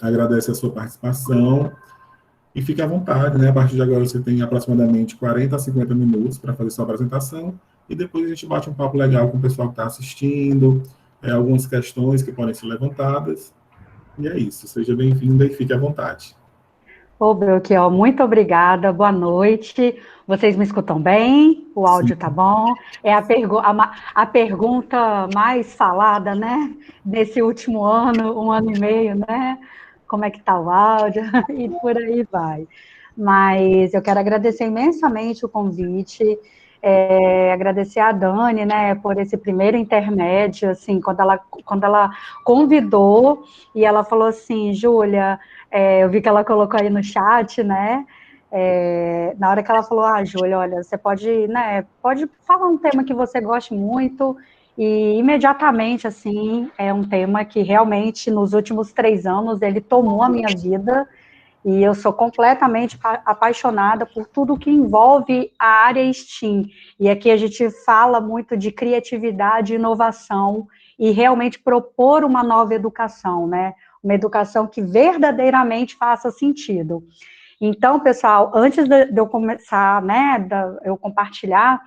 Agradece a sua participação e fique à vontade, né? A partir de agora você tem aproximadamente 40 a 50 minutos para fazer sua apresentação e depois a gente bate um papo legal com o pessoal que está assistindo, algumas questões que podem ser levantadas. E é isso. Seja bem-vinda e fique à vontade. Ô, Belchior, muito obrigada, boa noite. Vocês me escutam bem? O áudio tá bom? É a pergunta mais falada, né? Nesse último ano, um ano e meio, né? Como é que tá o áudio? E por aí vai. Mas eu quero agradecer imensamente o convite, agradecer a Dani, né, por esse primeiro intermédio, assim, quando ela convidou, e ela falou assim, Júlia, eu vi que ela colocou aí no chat, né, na hora que ela falou, Júlia, olha, você pode, né, pode falar um tema que você goste muito, e imediatamente, assim, é um tema que realmente, nos últimos 3 anos, ele tomou a minha vida, e eu sou completamente apaixonada por tudo que envolve a área STEAM. E aqui a gente fala muito de criatividade e inovação e realmente propor uma nova educação, né? Uma educação que verdadeiramente faça sentido. Então, pessoal, antes de eu começar, né, eu compartilhar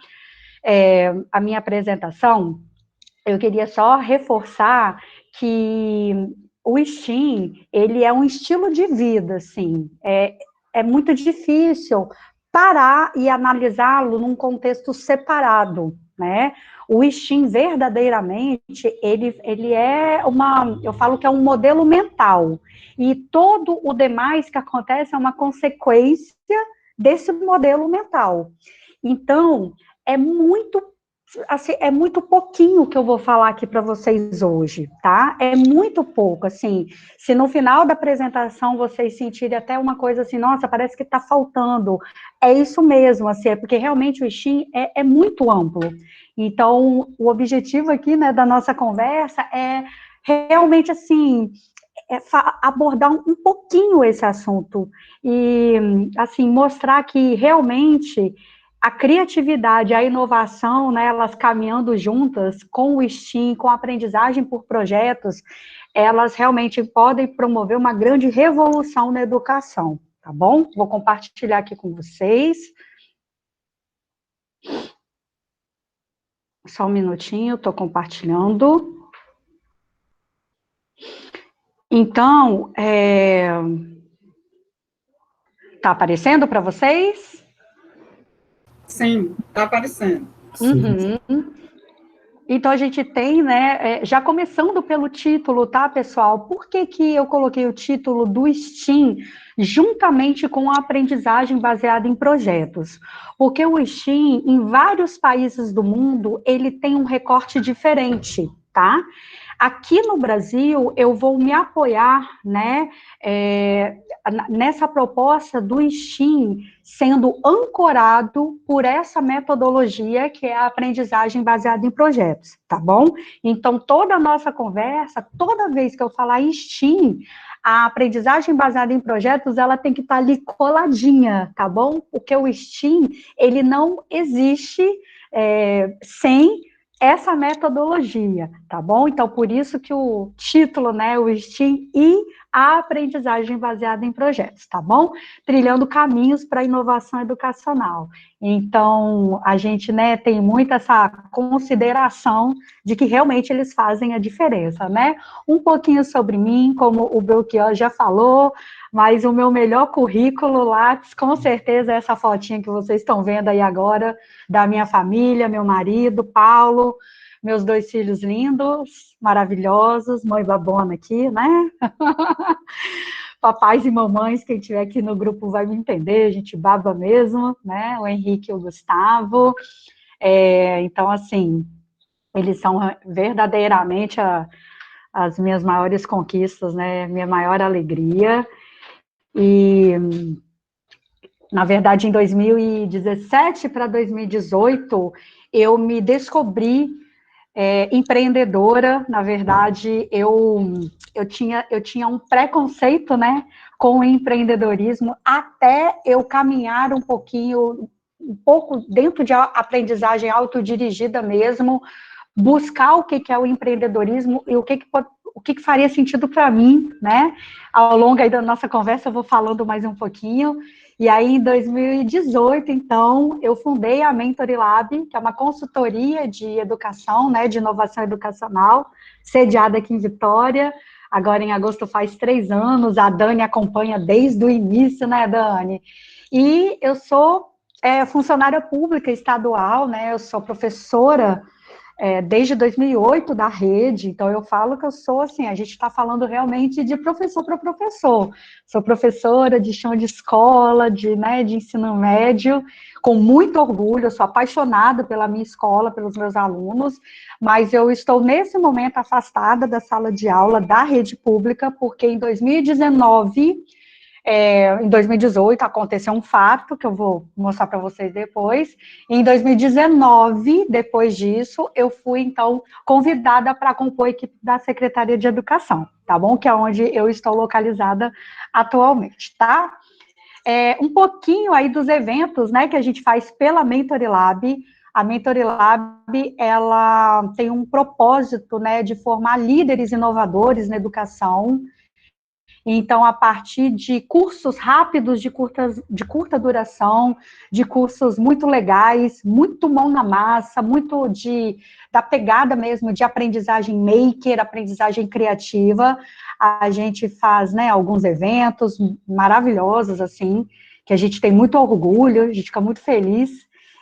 a minha apresentação, eu queria só reforçar que o STEAM, ele é um estilo de vida, assim, é muito difícil parar e analisá-lo num contexto separado, né? O STEAM, verdadeiramente, ele é eu falo que é um modelo mental, e todo o demais que acontece é uma consequência desse modelo mental. Então, é muito assim, é muito pouquinho que eu vou falar aqui para vocês hoje, tá? É muito pouco, assim, se no final da apresentação vocês sentirem até uma coisa assim, nossa, parece que está faltando, é isso mesmo, assim, é porque realmente o STEAM é muito amplo. Então, o objetivo aqui, né, da nossa conversa é realmente, assim, abordar um pouquinho esse assunto e, assim, mostrar que realmente a criatividade, a inovação, né, elas caminhando juntas com o STEAM, com a aprendizagem por projetos, elas realmente podem promover uma grande revolução na educação, tá bom? Vou compartilhar aqui com vocês. Só um minutinho, estou compartilhando. Então, tá aparecendo para vocês? Sim, está aparecendo. Uhum. Então, a gente tem, né, já começando pelo título, tá, pessoal? Por que que eu coloquei o título do STEAM juntamente com a aprendizagem baseada em projetos? Porque o STEAM, em vários países do mundo, ele tem um recorte diferente, tá? Aqui no Brasil, eu vou me apoiar, né, nessa proposta do STEAM sendo ancorado por essa metodologia que é a aprendizagem baseada em projetos, tá bom? Então, toda a nossa conversa, toda vez que eu falar em STEAM, a aprendizagem baseada em projetos, ela tem que estar ali coladinha, tá bom? Porque o STEAM, ele não existe sem essa metodologia, tá bom? Então, por isso que o título, né, o STEAM e a aprendizagem baseada em projetos, tá bom? Trilhando caminhos para a inovação educacional. Então, a gente, né, tem muito essa consideração de que realmente eles fazem a diferença, né? Um pouquinho sobre mim, como o Belchior já falou, mas o meu melhor currículo Lattes, com certeza, é essa fotinha que vocês estão vendo aí agora, da minha família, meu marido, Paulo, meus 2 filhos lindos, maravilhosos, mãe babona aqui, né? Papais e mamães, quem estiver aqui no grupo vai me entender, a gente baba mesmo, né? O Henrique e o Gustavo. Então, assim, eles são verdadeiramente as minhas maiores conquistas, né? Minha maior alegria. E, na verdade, em 2017 para 2018, eu me descobri empreendedora. Na verdade, eu tinha um preconceito, né, com o empreendedorismo, até eu caminhar um pouco dentro de aprendizagem autodirigida mesmo, buscar o que é o empreendedorismo e o que faria sentido para mim, né? Ao longo aí da nossa conversa, eu vou falando mais um pouquinho. E aí, em 2018, então, eu fundei a Mentory Lab, que é uma consultoria de educação, né, de inovação educacional, sediada aqui em Vitória. Agora, em agosto, faz 3 anos. A Dani acompanha desde o início, né, Dani? E eu sou funcionária pública estadual, né? Eu sou professora desde 2008 da rede, então eu falo que eu sou assim, a gente está falando realmente de professor para professor. Sou professora de chão de escola, de ensino médio, com muito orgulho, eu sou apaixonada pela minha escola, pelos meus alunos, mas eu estou nesse momento afastada da sala de aula da rede pública, porque em 2019... em 2018 aconteceu um fato que eu vou mostrar para vocês depois. Em 2019, depois disso, eu fui, então, convidada para compor a equipe da Secretaria de Educação, tá bom? Que é onde eu estou localizada atualmente, tá? Um pouquinho aí dos eventos, né, que a gente faz pela Mentory Lab. A Mentory Lab, ela tem um propósito, né, de formar líderes inovadores na educação. Então, a partir de cursos rápidos, de curta duração, de cursos muito legais, muito mão na massa, muito da pegada mesmo de aprendizagem maker, aprendizagem criativa, a gente faz, né, alguns eventos maravilhosos, assim, que a gente tem muito orgulho, a gente fica muito feliz.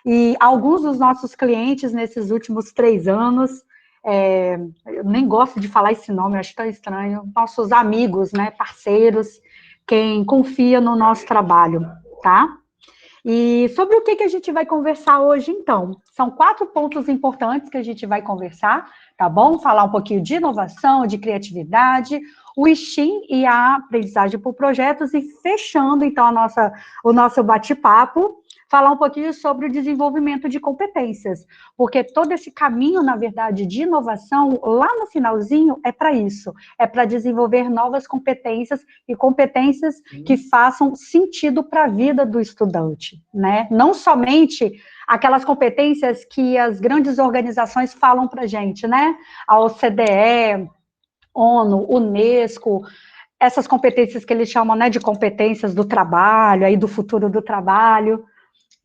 E alguns dos nossos clientes, nesses últimos 3 anos, eu nem gosto de falar esse nome, eu acho tão estranho, nossos amigos, né, parceiros, quem confia no nosso trabalho, tá? E sobre o que a gente vai conversar hoje, então? São 4 pontos importantes que a gente vai conversar, tá bom? Falar um pouquinho de inovação, de criatividade, o STEAM e a aprendizagem por projetos, e fechando, então, o nosso bate-papo, falar um pouquinho sobre o desenvolvimento de competências, porque todo esse caminho, na verdade, de inovação, lá no finalzinho, é para isso, é para desenvolver novas competências, e competências que façam sentido para a vida do estudante, né? Não somente aquelas competências que as grandes organizações falam para a gente, né? A OCDE, ONU, Unesco, essas competências que eles chamam, né, de competências do trabalho, aí do futuro do trabalho,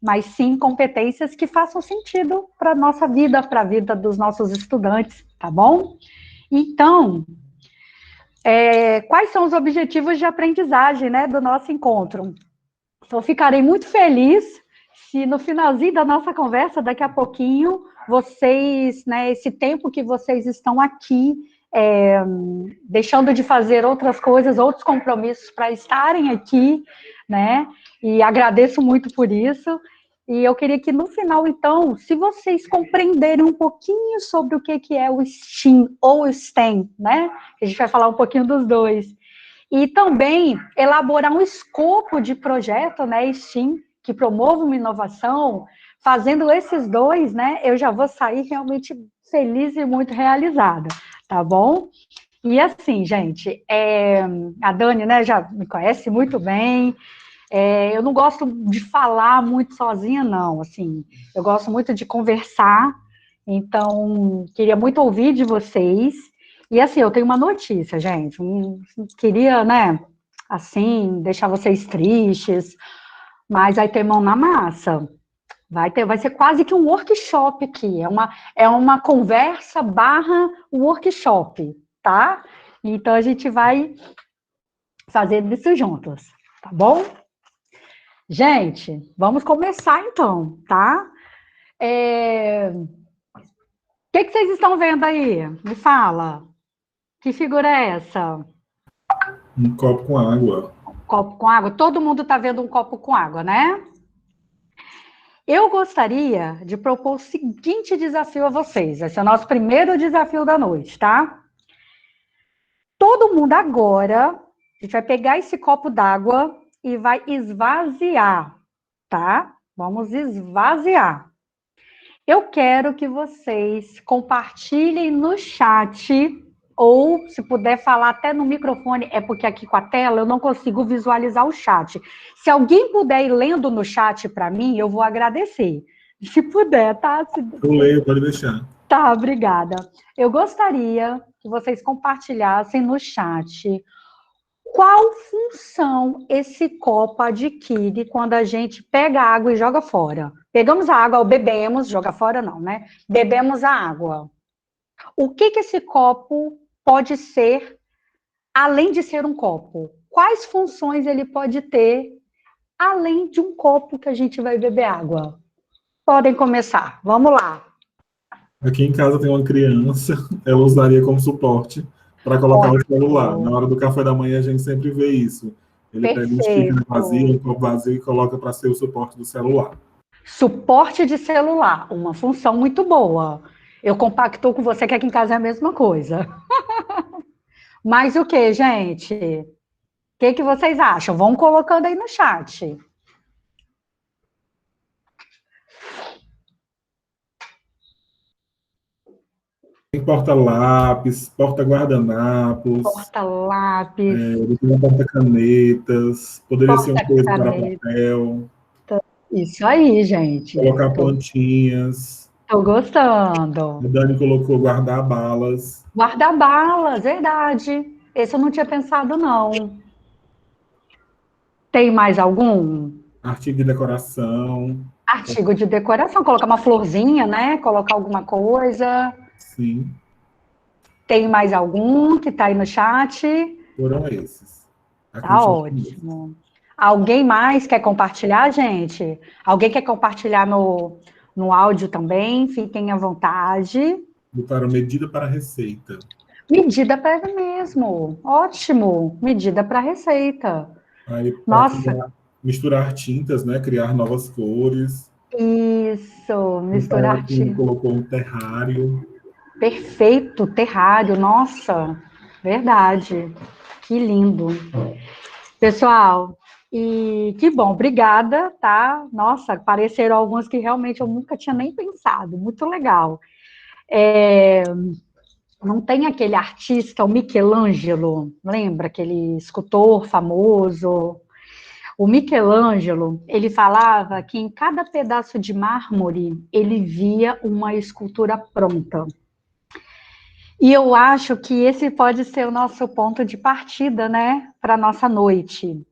mas sim competências que façam sentido para a nossa vida, para a vida dos nossos estudantes, tá bom? Então, quais são os objetivos de aprendizagem, né, do nosso encontro? Então, ficarei muito feliz se no finalzinho da nossa conversa, daqui a pouquinho, vocês, né, esse tempo que vocês estão aqui, deixando de fazer outras coisas, outros compromissos para estarem aqui, né, e agradeço muito por isso, e eu queria que no final, então, se vocês compreenderem um pouquinho sobre o que é o STEAM ou o STEM, né, a gente vai falar um pouquinho dos dois, e também elaborar um escopo de projeto, né, STEAM, que promova uma inovação, fazendo esses dois, né, eu já vou sair realmente feliz e muito realizada, tá bom? E assim, gente, a Dani, né, já me conhece muito bem, eu não gosto de falar muito sozinha, não, assim, eu gosto muito de conversar, então, queria muito ouvir de vocês, e assim, eu tenho uma notícia, gente, queria, né, assim, deixar vocês tristes, mas vai ter mão na massa, vai ser quase que um workshop aqui, é uma conversa / workshop, tá? Então, a gente vai fazer isso juntos, tá bom? Gente, vamos começar então, tá? O que vocês estão vendo aí? Me fala. Que figura é essa? Um copo com água. Copo com água? Todo mundo está vendo um copo com água, né? Eu gostaria de propor o seguinte desafio a vocês. Esse é o nosso primeiro desafio da noite, tá? Todo mundo agora, a gente vai pegar esse copo d'água e vai esvaziar, tá? Vamos esvaziar. Eu quero que vocês compartilhem no chat, ou se puder falar até no microfone, é porque aqui com a tela eu não consigo visualizar o chat. Se alguém puder ir lendo no chat para mim, eu vou agradecer. Se puder, tá? Eu leio, pode deixar. Tá, obrigada. Eu gostaria que vocês compartilhassem no chat qual função esse copo adquire quando a gente pega a água e joga fora. Pegamos a água, ou bebemos, joga fora não, né? Bebemos a água. O que esse copo pode ser, além de ser um copo? Quais funções ele pode ter, além de um copo que a gente vai beber água? Podem começar, vamos lá. Aqui em casa tem uma criança, ela usaria como suporte para colocar o celular. Na hora do café da manhã a gente sempre vê isso. Ele pega um xícara vazio, um copo vazio e coloca para ser o suporte do celular. Suporte de celular, uma função muito boa. Eu compactuo com você que aqui em casa é a mesma coisa. Mas o que, gente? O que vocês acham? Vão colocando aí no chat. Tem porta-lápis, porta-guardanapos, Porta-lápis, porta-canetas, poderia ser um coisa para porta-caneta. papel, Isso aí, gente. colocar plantinhas. Tô gostando. A Dani colocou guardar balas. Guarda-balas, verdade. Esse eu não tinha pensado, não. Tem mais algum? Artigo de decoração. Artigo de decoração, colocar uma florzinha, né? Colocar alguma coisa. Sim. Tem mais algum que está aí no chat? Foram esses. Tá ótimo. Alguém mais quer compartilhar, gente? Alguém quer compartilhar no áudio também? Fiquem à vontade. Botaram medida para receita. Medida para mesmo. Ótimo. Medida para receita. Aí, Nossa. Misturar tintas, né? Criar novas cores. Isso, misturar tintas. Colocou um terrário. Perfeito, terrário. Nossa, verdade. Que lindo. Pessoal, e que bom, obrigada, tá? Nossa, apareceram alguns que realmente eu nunca tinha nem pensado, muito legal. Não tem aquele artista, o Michelangelo, lembra aquele escultor famoso? O Michelangelo, ele falava que em cada pedaço de mármore ele via uma escultura pronta. E eu acho que esse pode ser o nosso ponto de partida, né, para a nossa noite.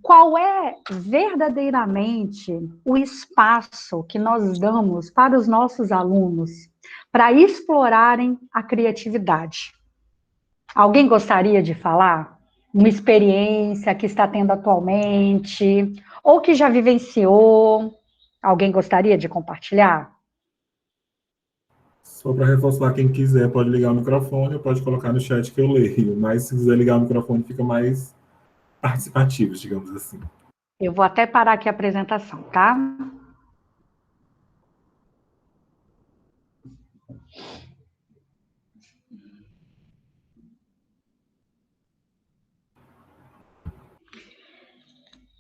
Qual é verdadeiramente o espaço que nós damos para os nossos alunos para explorarem a criatividade? Alguém gostaria de falar? Uma experiência que está tendo atualmente, ou que já vivenciou? Alguém gostaria de compartilhar? Só para reforçar, quem quiser pode ligar o microfone ou pode colocar no chat que eu leio. Mas se quiser ligar o microfone, fica mais participativo, digamos assim. Eu vou até parar aqui a apresentação, tá?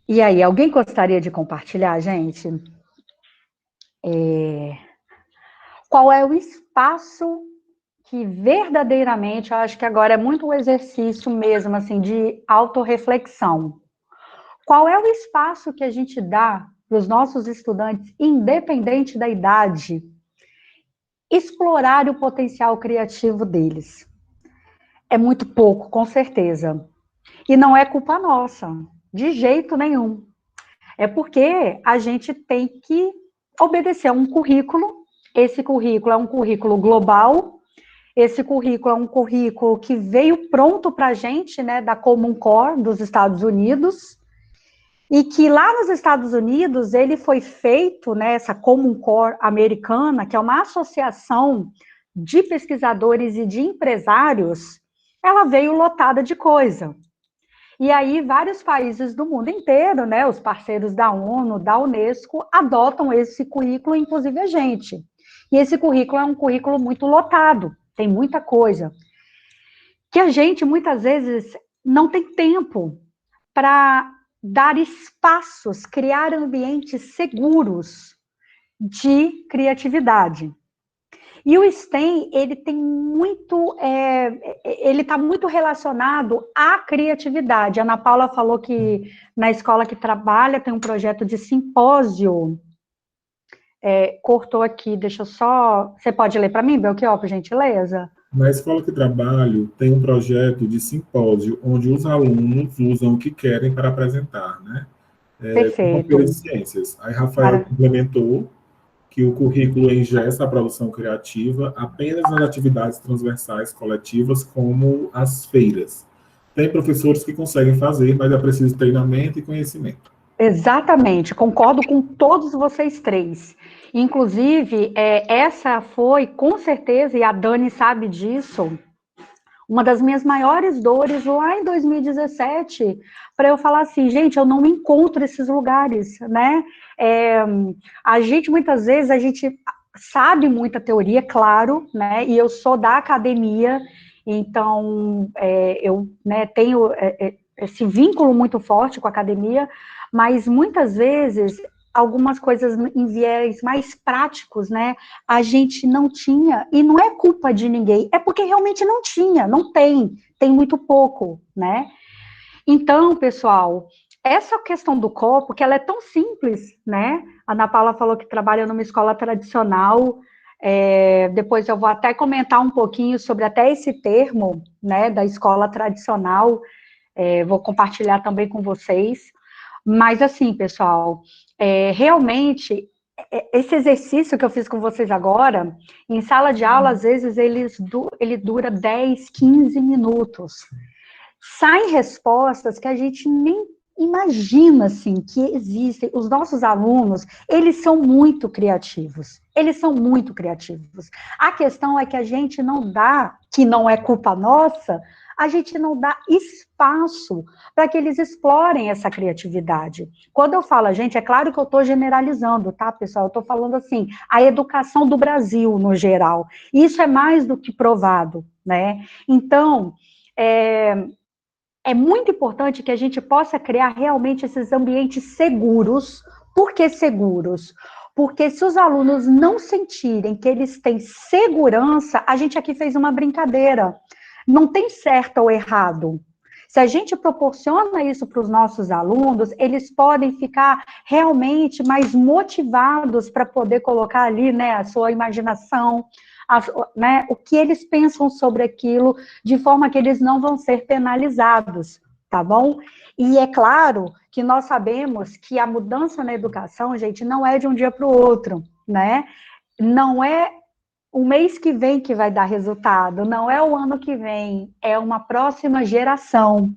E aí, alguém gostaria de compartilhar, gente? Qual é o espaço que verdadeiramente, eu acho que agora é muito um exercício mesmo, assim, de autorreflexão. Qual é o espaço que a gente dá para os nossos estudantes, independente da idade, explorar o potencial criativo deles? É muito pouco, com certeza. E não é culpa nossa, de jeito nenhum. É porque a gente tem que obedecer a um currículo. Esse currículo é um currículo global. Esse currículo é um currículo que veio pronto para a gente, né, da Common Core dos Estados Unidos, e que lá nos Estados Unidos ele foi feito, né, essa Common Core americana, que é uma associação de pesquisadores e de empresários, ela veio lotada de coisa. E aí vários países do mundo inteiro, né, os parceiros da ONU, da Unesco, adotam esse currículo, inclusive a gente. E esse currículo é um currículo muito lotado, tem muita coisa, que a gente, muitas vezes, não tem tempo para dar espaços, criar ambientes seguros de criatividade. E o STEM, ele tem muito, ele está muito relacionado à criatividade. A Ana Paula falou que na escola que trabalha tem um projeto de simpósio cortou aqui, deixa eu só... Você pode ler para mim, Belchior, por gentileza? Na escola que trabalho, tem um projeto de simpósio, onde os alunos usam o que querem para apresentar, né? Uma feira Perfeito. de ciências. Aí Rafael complementou que o currículo engessa a produção criativa apenas nas atividades transversais coletivas, como as feiras. Tem professores que conseguem fazer, mas é preciso treinamento e conhecimento. Exatamente, concordo com todos vocês três. Inclusive, essa foi, com certeza, e a Dani sabe disso, uma das minhas maiores dores lá em 2017, para eu falar assim, gente, eu não me encontro nesses lugares, né? A gente, muitas vezes, a gente sabe muita teoria, claro, né? E eu sou da academia, então eu, né, tenho esse vínculo muito forte com a academia, mas muitas vezes algumas coisas em viés mais práticos, né, a gente não tinha, e não é culpa de ninguém, é porque realmente não tinha, não tem muito pouco, né? Então, pessoal, essa questão do copo, que ela é tão simples, né? A Ana Paula falou que trabalha numa escola tradicional, depois eu vou até comentar um pouquinho sobre até esse termo, né, da escola tradicional, vou compartilhar também com vocês. Mas, assim, pessoal, realmente, esse exercício que eu fiz com vocês agora, em sala de aula, às vezes, ele dura 10, 15 minutos. Saem respostas que a gente nem imagina, assim, que existem. Os nossos alunos, eles são muito criativos. Eles são muito criativos. A questão é que a gente não dá, que não é culpa nossa, a gente não dá espaço para que eles explorem essa criatividade. Quando eu falo, gente, é claro que eu estou generalizando, tá, pessoal? Eu estou falando assim, a educação do Brasil, no geral. Isso é mais do que provado, né? Então, é muito importante que a gente possa criar realmente esses ambientes seguros. Por que seguros? Porque se os alunos não sentirem que eles têm segurança, a gente aqui fez uma brincadeira. Não tem certo ou errado. Se a gente proporciona isso para os nossos alunos, eles podem ficar realmente mais motivados para poder colocar ali, né, a sua imaginação, né, o que eles pensam sobre aquilo, de forma que eles não vão ser penalizados, tá bom? E é claro que nós sabemos que a mudança na educação, gente, não é de um dia para o outro, né? Não é o mês que vem que vai dar resultado, não é o ano que vem, é uma próxima geração.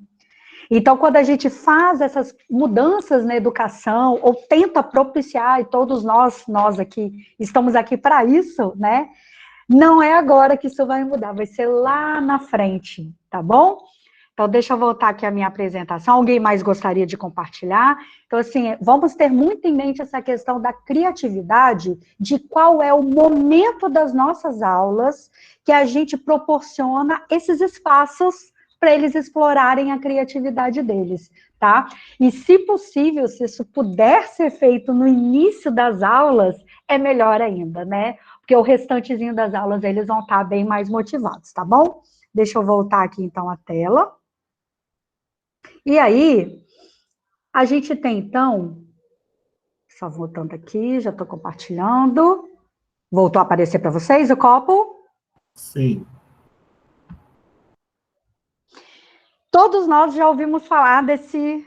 Então, quando a gente faz essas mudanças na educação, ou tenta propiciar, e todos nós aqui, estamos aqui para isso, né? Não é agora que isso vai mudar, vai ser lá na frente, tá bom? Então, deixa eu voltar aqui a minha apresentação. Alguém mais gostaria de compartilhar? Então, assim, vamos ter muito em mente essa questão da criatividade, de qual é o momento das nossas aulas que a gente proporciona esses espaços para eles explorarem a criatividade deles, tá? E, se possível, se isso puder ser feito no início das aulas, é melhor ainda, né? Porque o restantezinho das aulas eles vão estar bem mais motivados, tá bom? Deixa eu voltar aqui, então, a tela. E aí, a gente tem, então, só voltando aqui, já estou compartilhando. Voltou a aparecer para vocês o copo? Sim. Todos nós já ouvimos falar desse,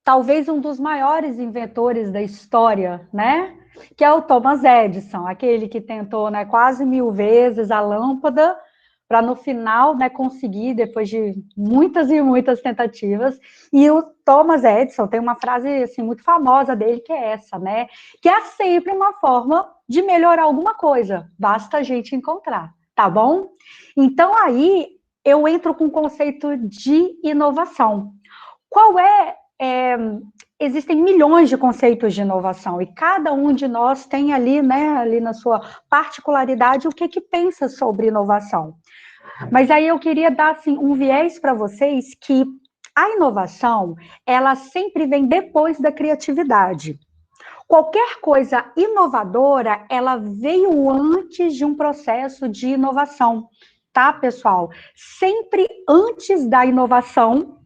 talvez um dos maiores inventores da história, né? Que é o Thomas Edison, aquele que tentou, né, quase 1000 vezes a lâmpada, para no final, né, conseguir, depois de muitas e muitas tentativas. E o Thomas Edison tem uma frase assim, muito famosa dele, que é essa, né? Que é sempre uma forma de melhorar alguma coisa, basta a gente encontrar, tá bom? Então, aí, eu entro com o conceito de inovação. Qual existem milhões de conceitos de inovação, e cada um de nós tem ali, né, ali na sua particularidade, o que pensa sobre inovação. Mas aí eu queria dar, assim, um viés para vocês que a inovação, ela sempre vem depois da criatividade. Qualquer coisa inovadora, ela veio antes de um processo de inovação, tá, pessoal? Sempre antes da inovação,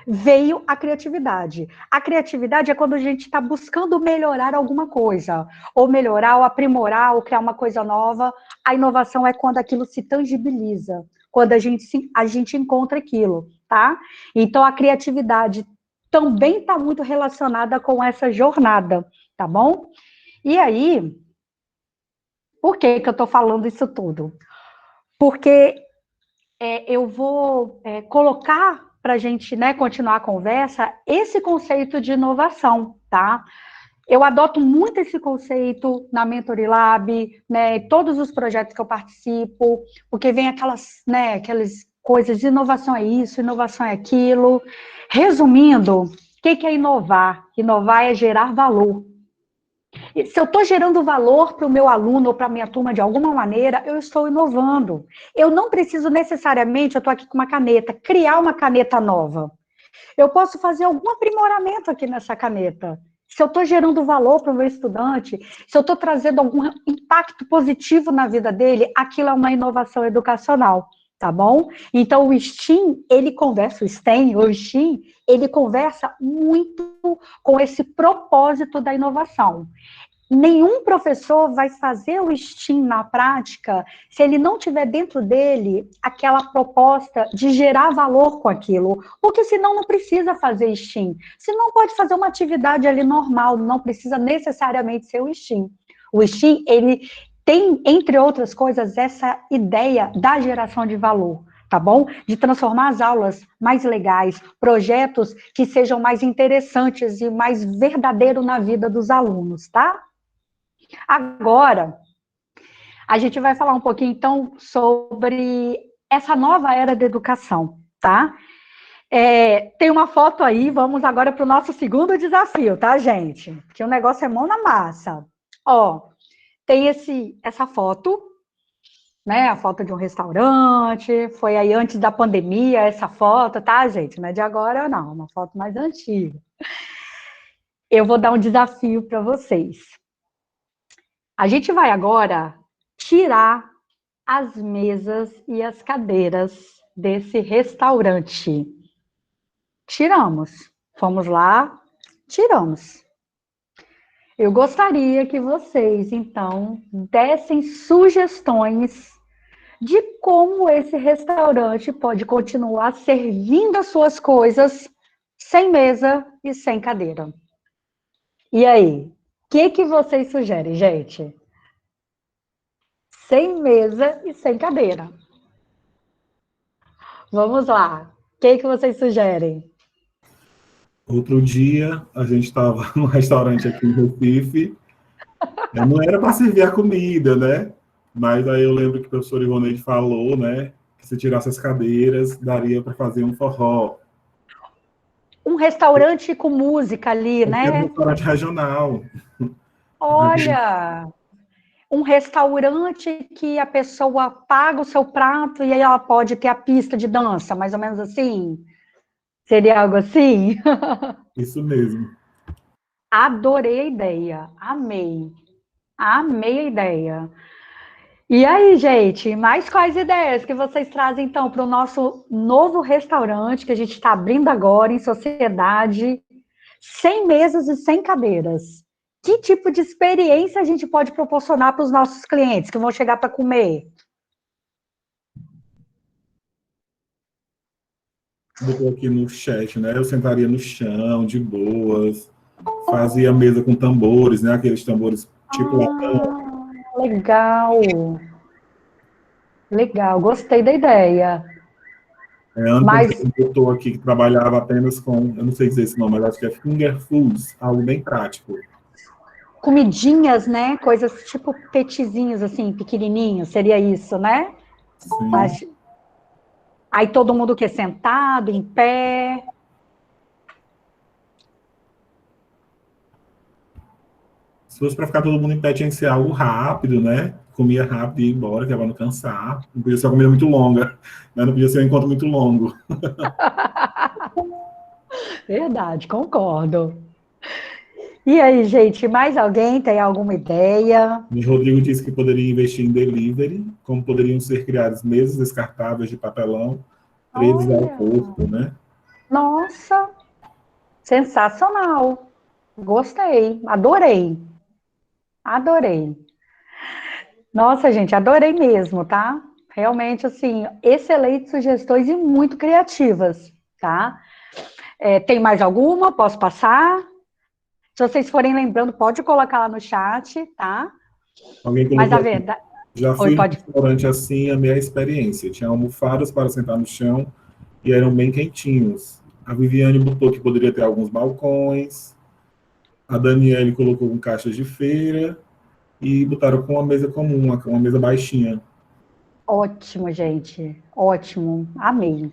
veio a criatividade. A criatividade é quando a gente está buscando melhorar alguma coisa, ou melhorar, ou aprimorar, ou criar uma coisa nova. A inovação é quando aquilo se tangibiliza, quando a gente encontra aquilo, tá? Então, a criatividade também está muito relacionada com essa jornada, tá bom? E aí, por que que eu estou falando isso tudo? Porque eu vou colocar para a gente, né, continuar a conversa, esse conceito de inovação, tá? Eu adoto muito esse conceito na Mentory Lab, né, todos os projetos que eu participo, porque vem aquelas coisas de inovação é isso, inovação é aquilo. Resumindo, o que é inovar? Inovar é gerar valor. E se eu estou gerando valor para o meu aluno ou para a minha turma de alguma maneira, eu estou inovando. Eu não preciso necessariamente, eu estou aqui com uma caneta, criar uma caneta nova. Eu posso fazer algum aprimoramento aqui nessa caneta. Se eu estou gerando valor para o meu estudante, se eu estou trazendo algum impacto positivo na vida dele, aquilo é uma inovação educacional, tá bom? Então, o STEAM, o STEAM, ele conversa muito com esse propósito da inovação. Nenhum professor vai fazer o STEAM na prática se ele não tiver dentro dele aquela proposta de gerar valor com aquilo, porque senão não precisa fazer STEAM. Senão pode fazer uma atividade ali normal, não precisa necessariamente ser o STEAM. O STEAM, ele tem, entre outras coisas, essa ideia da geração de valor, tá bom? De transformar as aulas mais legais, projetos que sejam mais interessantes e mais verdadeiros na vida dos alunos, tá? Agora, a gente vai falar um pouquinho, então, sobre essa nova era da educação, tá? Tem uma foto aí, vamos agora para o nosso segundo desafio, tá, gente? Que o negócio é mão na massa. Ó, tem essa foto, né? A foto de um restaurante, foi aí antes da pandemia essa foto, tá, gente? Não é de agora, não, uma foto mais antiga. Eu vou dar um desafio para vocês. A gente vai agora tirar as mesas e as cadeiras desse restaurante. Tiramos. Fomos lá, tiramos. Eu gostaria que vocês, então, dessem sugestões de como esse restaurante pode continuar servindo as suas coisas sem mesa e sem cadeira. E aí? O que vocês sugerem, gente? Sem mesa e sem cadeira. Vamos lá. O que vocês sugerem? Outro dia, a gente estava num restaurante aqui em Recife, não era para servir a comida, né? Mas aí eu lembro que o professor Ivoneide falou, né? Que se tirasse as cadeiras, daria para fazer um forró. Um restaurante com música ali, né? Era um restaurante regional. Olha, um restaurante que a pessoa paga o seu prato e aí ela pode ter a pista de dança, mais ou menos assim? Seria algo assim? Isso mesmo. Adorei a ideia, amei. Amei a ideia. E aí, gente, mais quais ideias que vocês trazem, então, para o nosso novo restaurante que a gente está abrindo agora em sociedade, sem mesas e sem cadeiras? Que tipo de experiência a gente pode proporcionar para os nossos clientes que vão chegar para comer? Botou aqui no chat, né? Eu sentaria no chão, de boas, fazia mesa com tambores, né? Aqueles tambores tipo latão. Legal. Legal, gostei da ideia. Antes Mas botou aqui que trabalhava apenas com, eu não sei dizer esse nome, mas acho que é finger foods, algo bem prático. comidinhas, né? Coisas tipo petizinhos, assim, pequenininhos, seria isso, né? Sim. Aí todo mundo que é sentado, em pé. Se fosse para ficar todo mundo em pé, tinha que ser algo rápido, né? Comia rápido e ia embora, que é para não cansar. Não podia ser uma comida muito longa, né? Não podia ser um encontro muito longo. Verdade, concordo. E aí, gente, mais alguém tem alguma ideia? E Rodrigo disse que poderia investir em delivery, como poderiam ser criadas mesas descartáveis de papelão, presos ao Olha, corpo, né? Nossa, sensacional. Gostei, adorei, adorei. Nossa, gente, adorei mesmo, tá? Realmente, assim, excelentes sugestões e muito criativas, tá? Tem mais alguma? Posso passar? Se vocês forem lembrando, pode colocar lá no chat, tá? Alguém Mas a colocou aqui. verdade... Já Oi, fui num pode... restaurante assim, a minha experiência. Tinha almofadas para sentar no chão e eram bem quentinhos. A Viviane botou que poderia ter alguns balcões. A Daniele colocou com caixas de feira e botaram com uma mesa comum, uma mesa baixinha. Ótimo, gente. Ótimo. Amei.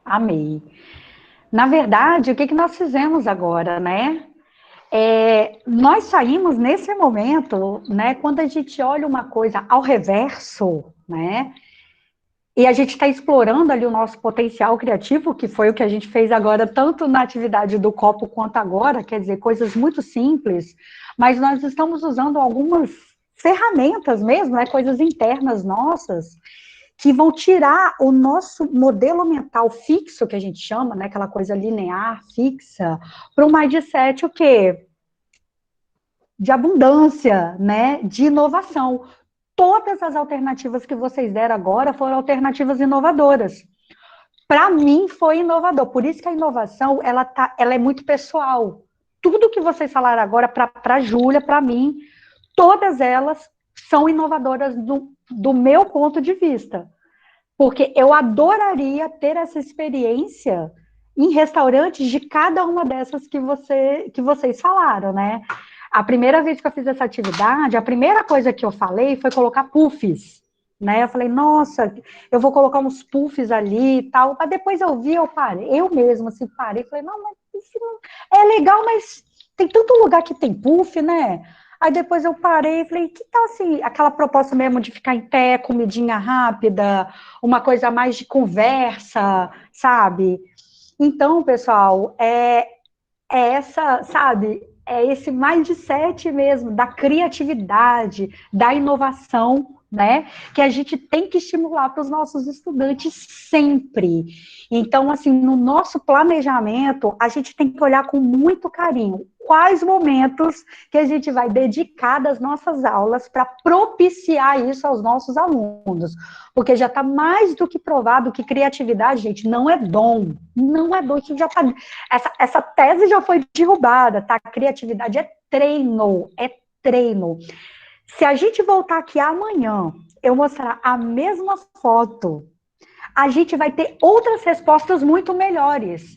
Amei. Na verdade, o que que nós fizemos agora, né? Nós saímos nesse momento, né? Quando a gente olha uma coisa ao reverso, né? E a gente está explorando ali o nosso potencial criativo, que foi o que a gente fez agora, tanto na atividade do copo quanto agora, quer dizer, coisas muito simples, mas nós estamos usando algumas ferramentas mesmo, né? Coisas internas nossas, que vão tirar o nosso modelo mental fixo, que a gente chama, né, aquela coisa linear, fixa, para um mindset o quê? De abundância, né, de inovação. Todas as alternativas que vocês deram agora foram alternativas inovadoras. Para mim foi inovador, por isso que a inovação ela é muito pessoal. Tudo que vocês falaram agora para a Júlia, para mim, todas elas são inovadoras do meu ponto de vista. Porque eu adoraria ter essa experiência em restaurantes de cada uma dessas que vocês falaram, né? A primeira vez que eu fiz essa atividade, a primeira coisa que eu falei foi colocar puffs, né? Eu falei, nossa, eu vou colocar uns puffs ali e tal. Mas depois eu vi, eu parei, eu mesma assim parei, falei, não, mas isso não é legal, mas tem tanto lugar que tem puff, né? Aí depois eu parei e falei, que tal assim, aquela proposta mesmo de ficar em pé, comidinha rápida, uma coisa mais de conversa, sabe? Então, pessoal, essa, sabe, é esse mindset mesmo da criatividade, da inovação, né, que a gente tem que estimular para os nossos estudantes sempre. Então, assim, no nosso planejamento, a gente tem que olhar com muito carinho quais momentos que a gente vai dedicar das nossas aulas para propiciar isso aos nossos alunos, porque já está mais do que provado que criatividade, gente, não é dom, não é dom, isso já está essa tese já foi derrubada, tá? Criatividade é treino, é treino. Se a gente voltar aqui amanhã, eu mostrar a mesma foto, a gente vai ter outras respostas muito melhores.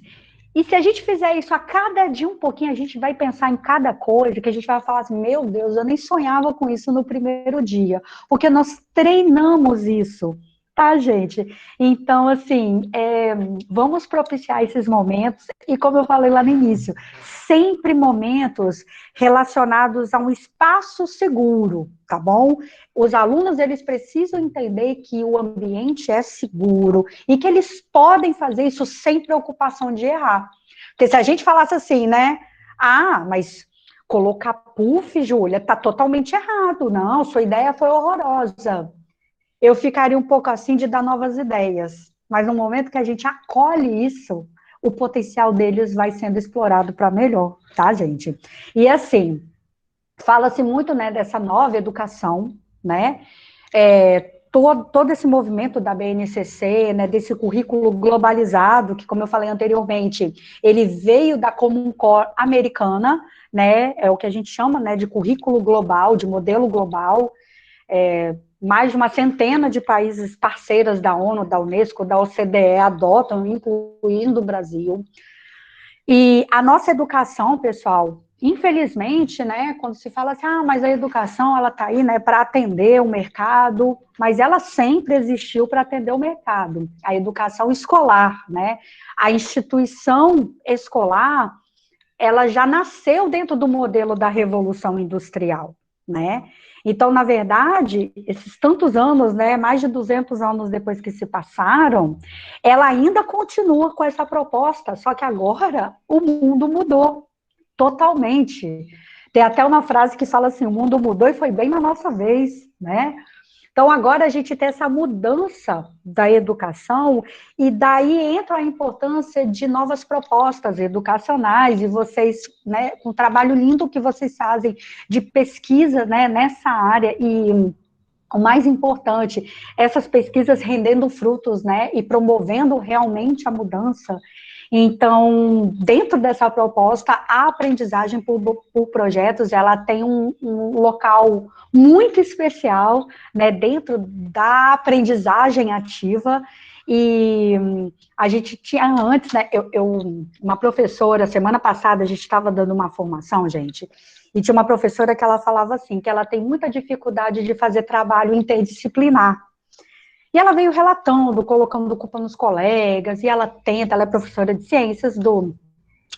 E se a gente fizer isso a cada dia um pouquinho, a gente vai pensar em cada coisa, que a gente vai falar assim, meu Deus, eu nem sonhava com isso no primeiro dia, porque nós treinamos isso, tá, gente? Então, assim, vamos propiciar esses momentos, e como eu falei lá no início, sempre momentos relacionados a um espaço seguro, tá bom? Os alunos, eles precisam entender que o ambiente é seguro e que eles podem fazer isso sem preocupação de errar. Porque se a gente falasse assim, né? Ah, mas colocar puff, Júlia, tá totalmente errado. Não, sua ideia foi horrorosa. Eu ficaria um pouco assim de dar novas ideias. Mas no momento que a gente acolhe isso, o potencial deles vai sendo explorado para melhor, tá, gente? E assim, fala-se muito, né, dessa nova educação, né, todo esse movimento da BNCC, né, desse currículo globalizado, que, como eu falei anteriormente, ele veio da Common Core americana, né, é o que a gente chama, né, de currículo global, de modelo global, mais de uma centena de países parceiras da ONU, da Unesco, da OCDE adotam, incluindo o Brasil. E a nossa educação, pessoal, infelizmente, né, quando se fala assim, ah, mas a educação, ela está aí, né, para atender o mercado, mas ela sempre existiu para atender o mercado. A educação escolar, né, a instituição escolar, ela já nasceu dentro do modelo da Revolução Industrial, né? Então, na verdade, esses tantos anos, né, mais de 200 anos depois que se passaram, ela ainda continua com essa proposta, só que agora o mundo mudou totalmente. Tem até uma frase que fala assim, o mundo mudou e foi bem na nossa vez, né? Então, agora a gente tem essa mudança da educação, e daí entra a importância de novas propostas educacionais, e vocês, né, com um trabalho lindo que vocês fazem de pesquisa, né, nessa área, e o mais importante, essas pesquisas rendendo frutos, né, e promovendo realmente a mudança. Então, dentro dessa proposta, a aprendizagem por projetos, ela tem um local muito especial, né, dentro da aprendizagem ativa. E a gente tinha antes, né, uma professora, semana passada, a gente estava dando uma formação, gente, e tinha uma professora que ela falava assim, que ela tem muita dificuldade de fazer trabalho interdisciplinar. E ela veio relatando, colocando culpa nos colegas, e ela é professora de ciências do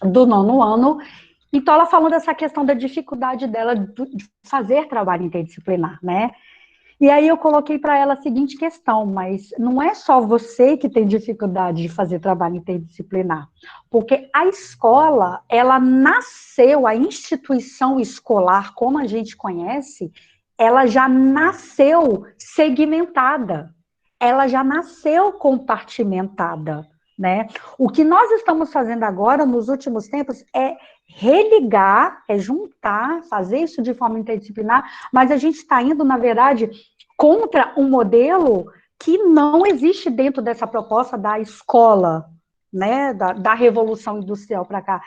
9º ano, então ela falou dessa questão da dificuldade dela de fazer trabalho interdisciplinar, né? E aí eu coloquei para ela a seguinte questão, mas não é só você que tem dificuldade de fazer trabalho interdisciplinar, porque a escola, ela nasceu, a instituição escolar, como a gente conhece, ela já nasceu segmentada, ela já nasceu compartimentada, né? O que nós estamos fazendo agora, nos últimos tempos, é religar, é juntar, fazer isso de forma interdisciplinar, mas a gente está indo, na verdade, contra um modelo que não existe dentro dessa proposta da escola, né, da Revolução Industrial para cá.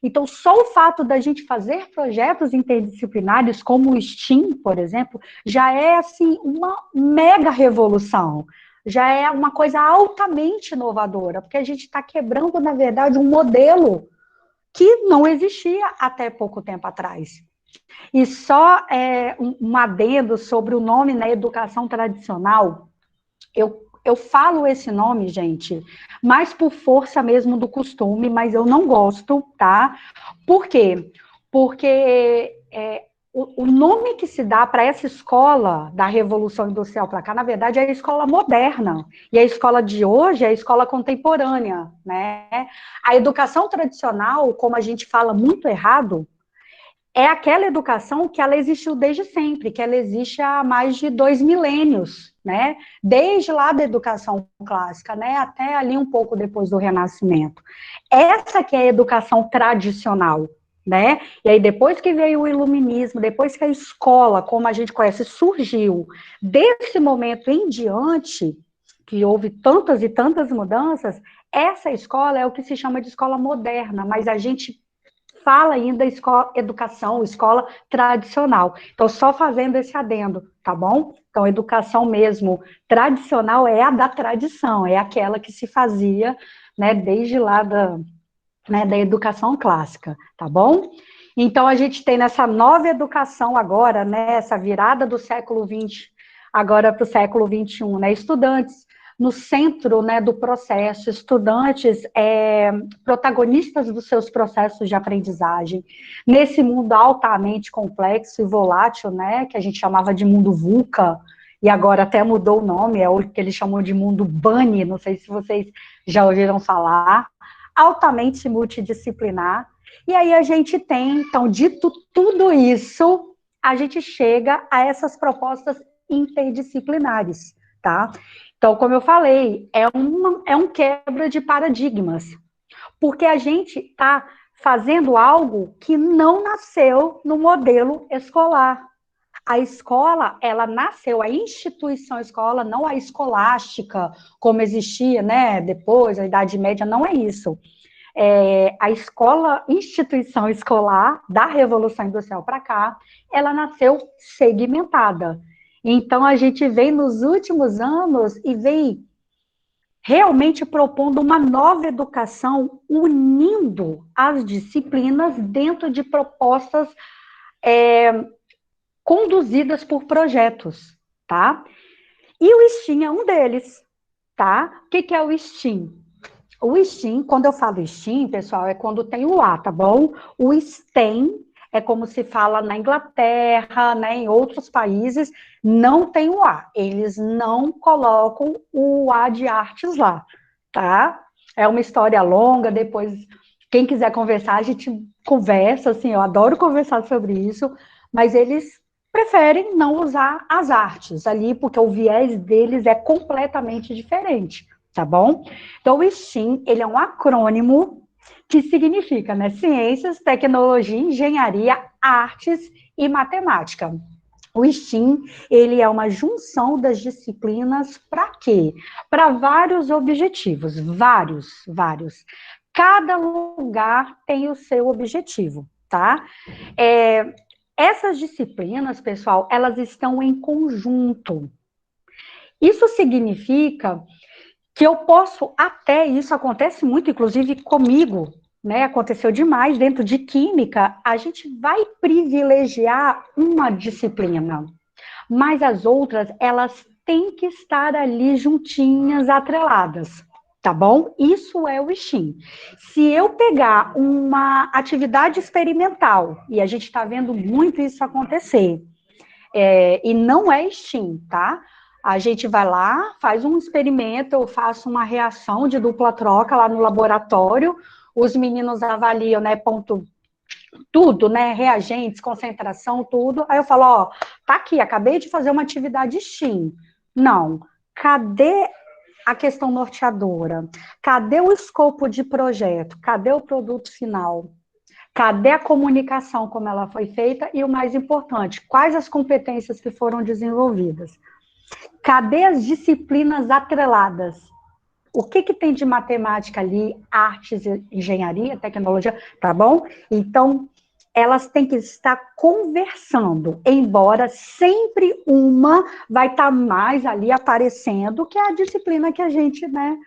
Então, só o fato da gente fazer projetos interdisciplinares, como o STEAM, por exemplo, já é, assim, uma mega revolução, já é uma coisa altamente inovadora, porque a gente está quebrando, na verdade, um modelo que não existia até pouco tempo atrás. E só um adendo sobre o nome, né, educação tradicional, eu falo esse nome, gente, mais por força mesmo do costume, mas eu não gosto, tá? Por quê? Porque o nome que se dá para essa escola da Revolução Industrial para cá, na verdade, é a escola moderna. E a escola de hoje é a escola contemporânea, né? A educação tradicional, como a gente fala muito errado, é aquela educação que ela existiu desde sempre, que ela existe há mais de 2 milênios, né? Desde lá da educação clássica, né? Até ali um pouco depois do Renascimento. Essa que é a educação tradicional, né? E aí depois que veio o iluminismo, depois que a escola, como a gente conhece, surgiu, desse momento em diante, que houve tantas e tantas mudanças, essa escola é o que se chama de escola moderna, mas a gente fala ainda educação, escola tradicional. Então, só fazendo esse adendo, tá bom? Então, educação mesmo tradicional é a da tradição, é aquela que se fazia, né, desde lá da educação clássica, tá bom? Então, a gente tem nessa nova educação agora, né, essa virada do século XX agora para o século XXI, né, estudantes no centro, né, do processo, estudantes protagonistas dos seus processos de aprendizagem, nesse mundo altamente complexo e volátil, né, que a gente chamava de mundo VUCA, e agora até mudou o nome, é o que eles chamam de mundo BANI, não sei se vocês já ouviram falar, altamente multidisciplinar, e aí a gente tem, então, dito tudo isso, a gente chega a essas propostas interdisciplinares, tá? Então, como eu falei, é um quebra de paradigmas, porque a gente está fazendo algo que não nasceu no modelo escolar. A escola, ela nasceu, a instituição escola, não a escolástica, como existia, né, depois, a Idade Média, não é isso. A escola, instituição escolar da Revolução Industrial para cá, ela nasceu segmentada. Então, a gente vem nos últimos anos e vem realmente propondo uma nova educação, unindo as disciplinas dentro de propostas conduzidas por projetos, tá? E o STEAM é um deles, tá? O que é o STEAM? O STEAM, quando eu falo STEAM, pessoal, é quando tem o A, tá bom? O STEM é como se fala na Inglaterra, né, em outros países, não tem o A. Eles não colocam o A de artes lá, tá? É uma história longa, depois, quem quiser conversar, a gente conversa, assim, eu adoro conversar sobre isso, mas eles preferem não usar as artes ali, porque o viés deles é completamente diferente, tá bom? Então, o STEAM, ele é um acrônimo que significa, né, ciências, tecnologia, engenharia, artes e matemática. O STEAM, ele é uma junção das disciplinas para quê? Para vários objetivos, vários. Cada lugar tem o seu objetivo, tá? Essas disciplinas, pessoal, elas estão em conjunto. Isso significa que eu posso até, isso acontece muito, inclusive comigo, né? Aconteceu demais dentro de química, a gente vai privilegiar uma disciplina, mas as outras, elas têm que estar ali juntinhas, atreladas, tá bom? Isso é o STEAM. Se eu pegar uma atividade experimental, e a gente está vendo muito isso acontecer, e não é STEAM, tá? A gente vai lá, faz um experimento, eu faço uma reação de dupla troca lá no laboratório, os meninos avaliam, né, ponto tudo, né, reagentes, concentração, tudo, aí eu falo, ó, tá aqui, acabei de fazer uma atividade STEAM. Não, cadê a questão norteadora? Cadê o escopo de projeto? Cadê o produto final? Cadê a comunicação, como ela foi feita? E o mais importante, quais as competências que foram desenvolvidas? Cadê as disciplinas atreladas? O que tem de matemática ali, artes, engenharia, tecnologia, tá bom? Então, elas têm que estar conversando, embora sempre uma vai estar mais ali aparecendo, que é a disciplina que a gente, né,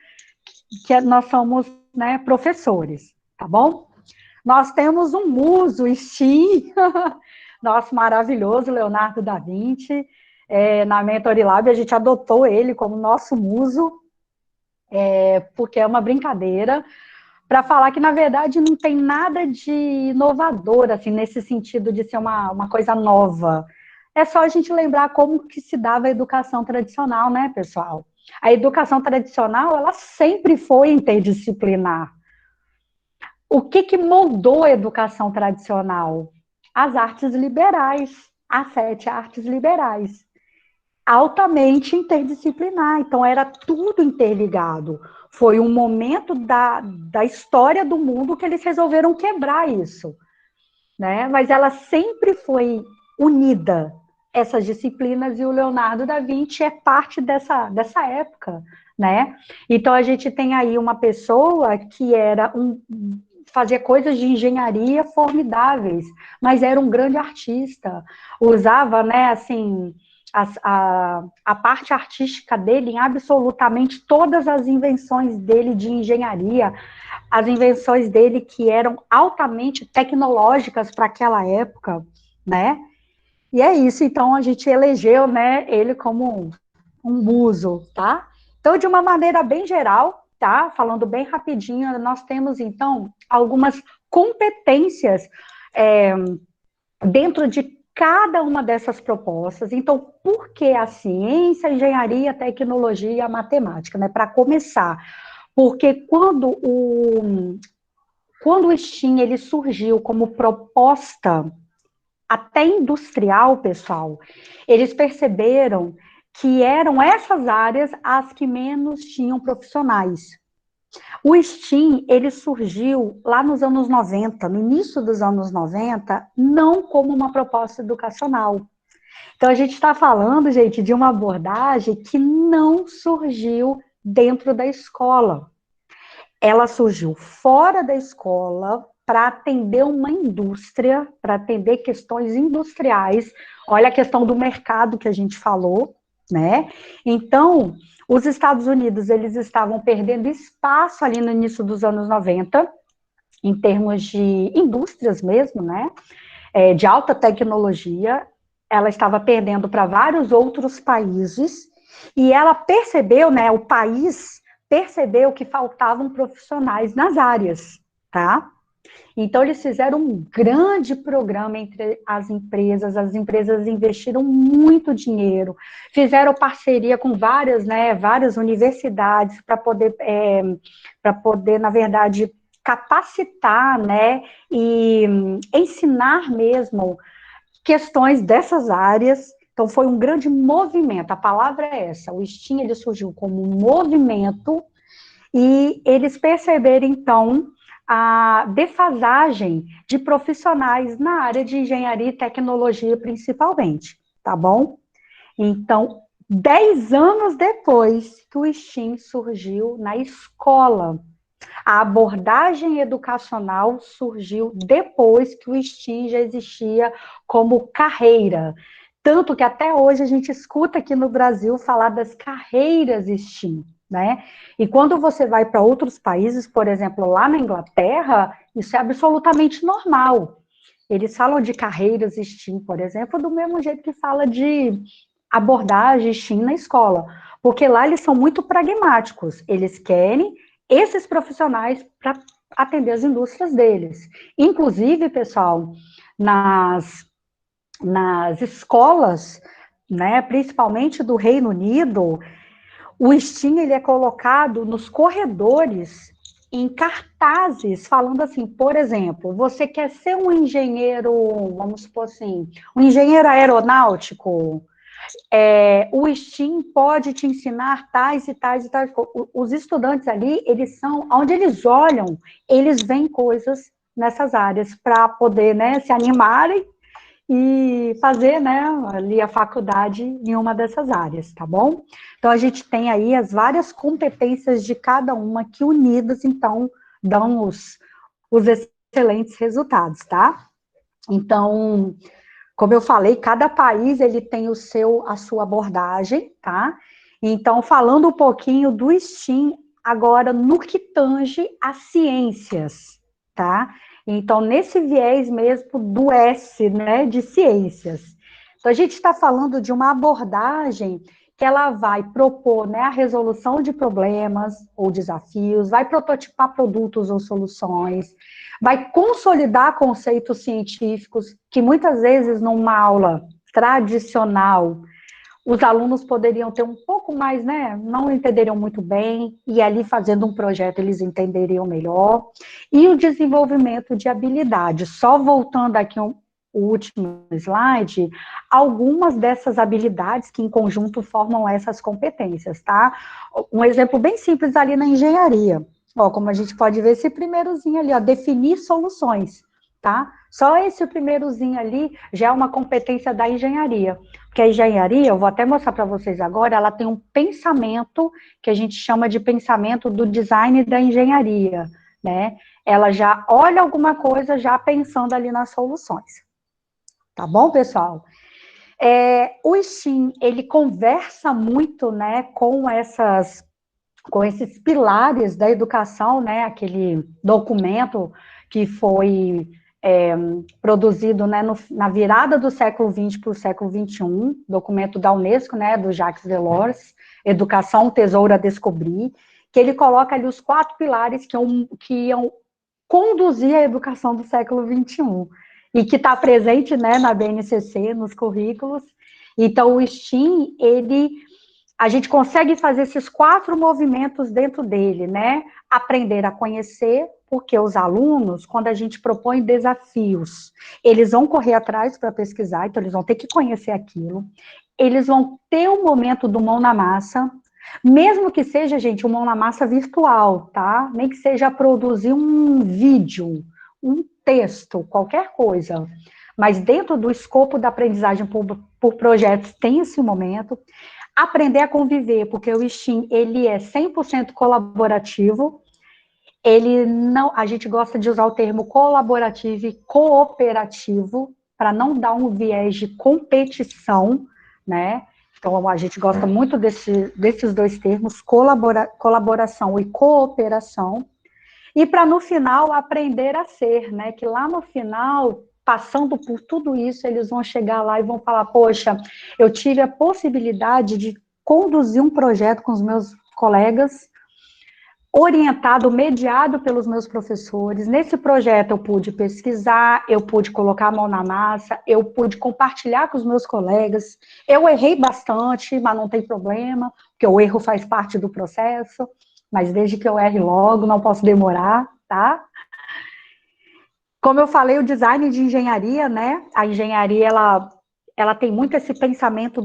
nós somos, né, professores, tá bom? Nós temos um muso, STEAM, nosso maravilhoso Leonardo da Vinci, na Mentory Lab a gente adotou ele como nosso muso, porque é uma brincadeira, para falar que, na verdade, não tem nada de inovador, assim, nesse sentido de ser uma coisa nova. É só a gente lembrar como que se dava a educação tradicional, né, pessoal? A educação tradicional, ela sempre foi interdisciplinar. O que moldou a educação tradicional? As artes liberais, as 7 artes liberais. Altamente interdisciplinar, então era tudo interligado. Foi um momento da história do mundo que eles resolveram quebrar isso, né? Mas ela sempre foi unida, essas disciplinas, e o Leonardo da Vinci é parte dessa época, né? Então a gente tem aí uma pessoa que fazia coisas de engenharia formidáveis, mas era um grande artista, usava, né, assim, a parte artística dele em absolutamente todas as invenções dele de engenharia, as invenções dele que eram altamente tecnológicas para aquela época, né? E é isso, então a gente elegeu, né, ele como um muso, tá? Então, de uma maneira bem geral, tá? Falando bem rapidinho, nós temos, então, algumas competências dentro de cada uma dessas propostas. Então, por que a ciência, a engenharia, a tecnologia e a matemática, né? Para começar, porque quando o STEAM ele surgiu como proposta até industrial, pessoal, eles perceberam que eram essas áreas as que menos tinham profissionais. O STEAM, ele surgiu lá nos anos 90, no início dos anos 90, não como uma proposta educacional. Então, a gente está falando, gente, de uma abordagem que não surgiu dentro da escola. Ela surgiu fora da escola para atender uma indústria, para atender questões industriais. Olha a questão do mercado que a gente falou, né? Então, os Estados Unidos, eles estavam perdendo espaço ali no início dos anos 90, em termos de indústrias mesmo, né? De alta tecnologia, ela estava perdendo para vários outros países, e ela percebeu, né, o país percebeu que faltavam profissionais nas áreas, tá? Então, eles fizeram um grande programa entre as empresas investiram muito dinheiro, fizeram parceria com várias universidades para poder, na verdade, capacitar, né, e ensinar mesmo questões dessas áreas. Então, foi um grande movimento, a palavra é essa, o STEAM, ele surgiu como um movimento, e eles perceberam, então, a defasagem de profissionais na área de engenharia e tecnologia, principalmente, tá bom? Então, 10 anos depois que o STEAM surgiu na escola, a abordagem educacional surgiu depois que o STEAM já existia como carreira. Tanto que até hoje a gente escuta aqui no Brasil falar das carreiras STEAM, né? E quando você vai para outros países, por exemplo, lá na Inglaterra, isso é absolutamente normal. Eles falam de carreiras STEAM, por exemplo, do mesmo jeito que fala de abordagem STEAM na escola, porque lá eles são muito pragmáticos, eles querem esses profissionais para atender as indústrias deles. Inclusive, pessoal, nas escolas, né, principalmente do Reino Unido, o STEAM ele é colocado nos corredores, em cartazes, falando assim, por exemplo, você quer ser um engenheiro, vamos supor assim, um engenheiro aeronáutico, o STEAM pode te ensinar tais e tais e tais. Os estudantes ali, eles são, onde eles olham, eles veem coisas nessas áreas para poder, né, se animarem e fazer, né, ali a faculdade em uma dessas áreas, tá bom? Então, a gente tem aí as várias competências de cada uma que unidas, então, dão os excelentes resultados, tá? Então, como eu falei, cada país ele tem a sua abordagem, tá? Então, falando um pouquinho do STEAM, agora no que tange às ciências, tá? Então, nesse viés mesmo do S, né, de ciências. Então, a gente está falando de uma abordagem que ela vai propor, né, a resolução de problemas ou desafios, vai prototipar produtos ou soluções, vai consolidar conceitos científicos que muitas vezes numa aula tradicional os alunos poderiam ter um pouco mais, né, não entenderiam muito bem, e ali fazendo um projeto eles entenderiam melhor, e o desenvolvimento de habilidades. Só voltando aqui o último slide, algumas dessas habilidades que em conjunto formam essas competências, tá? Um exemplo bem simples ali na engenharia. Ó, como a gente pode ver esse primeirozinho ali, ó, definir soluções, tá? Só esse primeirozinho ali já é uma competência da engenharia. Porque a engenharia, eu vou até mostrar para vocês agora, ela tem um pensamento que a gente chama de pensamento do design da engenharia, né? Ela já olha alguma coisa já pensando ali nas soluções. Tá bom, pessoal? O STEAM, ele conversa muito, né, com esses pilares da educação, né, aquele documento que foi produzido, né, na virada do século XX para o século XXI, documento da Unesco, né, do Jacques Delors, Educação, Tesouro a Descobrir, que ele coloca ali os 4 pilares que iam conduzir a educação do século XXI, e que está presente, né, na BNCC, nos currículos. Então, o STEAM, a gente consegue fazer esses 4 movimentos dentro dele, né? Aprender a conhecer, porque os alunos, quando a gente propõe desafios, eles vão correr atrás para pesquisar, então eles vão ter que conhecer aquilo, eles vão ter um momento do mão na massa, mesmo que seja, gente, um mão na massa virtual, tá? Nem que seja produzir um vídeo, um texto, qualquer coisa. Mas dentro do escopo da aprendizagem por projetos tem esse momento. Aprender a conviver, porque o STEAM, ele é 100% colaborativo, ele não, a gente gosta de usar o termo colaborativo e cooperativo, para não dar um viés de competição, né? Então, a gente gosta muito desses 2 termos, colaboração e cooperação, e para, no final, aprender a ser, né? Que lá no final, passando por tudo isso, eles vão chegar lá e vão falar, poxa, eu tive a possibilidade de conduzir um projeto com os meus colegas, orientado, mediado pelos meus professores. Nesse projeto eu pude pesquisar, eu pude colocar a mão na massa, eu pude compartilhar com os meus colegas. Eu errei bastante, mas não tem problema, porque o erro faz parte do processo, mas desde que eu erre logo, não posso demorar, tá? Como eu falei, o design de engenharia, né? A engenharia, ela tem muito esse pensamento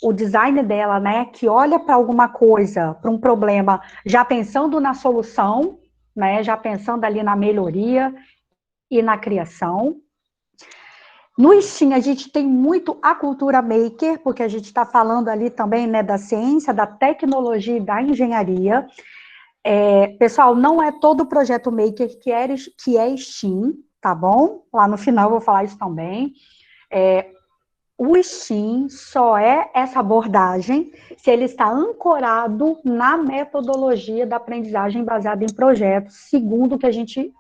o design dela, né? Que olha para alguma coisa, para um problema, já pensando na solução, né? Já pensando ali na melhoria e na criação. No STEAM, a gente tem muito a cultura maker, porque a gente está falando ali também, né, da ciência, da tecnologia e da engenharia. Pessoal, não é todo projeto maker que é STEAM, tá bom? Lá no final eu vou falar isso também. O STEAM só é essa abordagem se ele está ancorado na metodologia da aprendizagem baseada em projetos, segundo o que a gente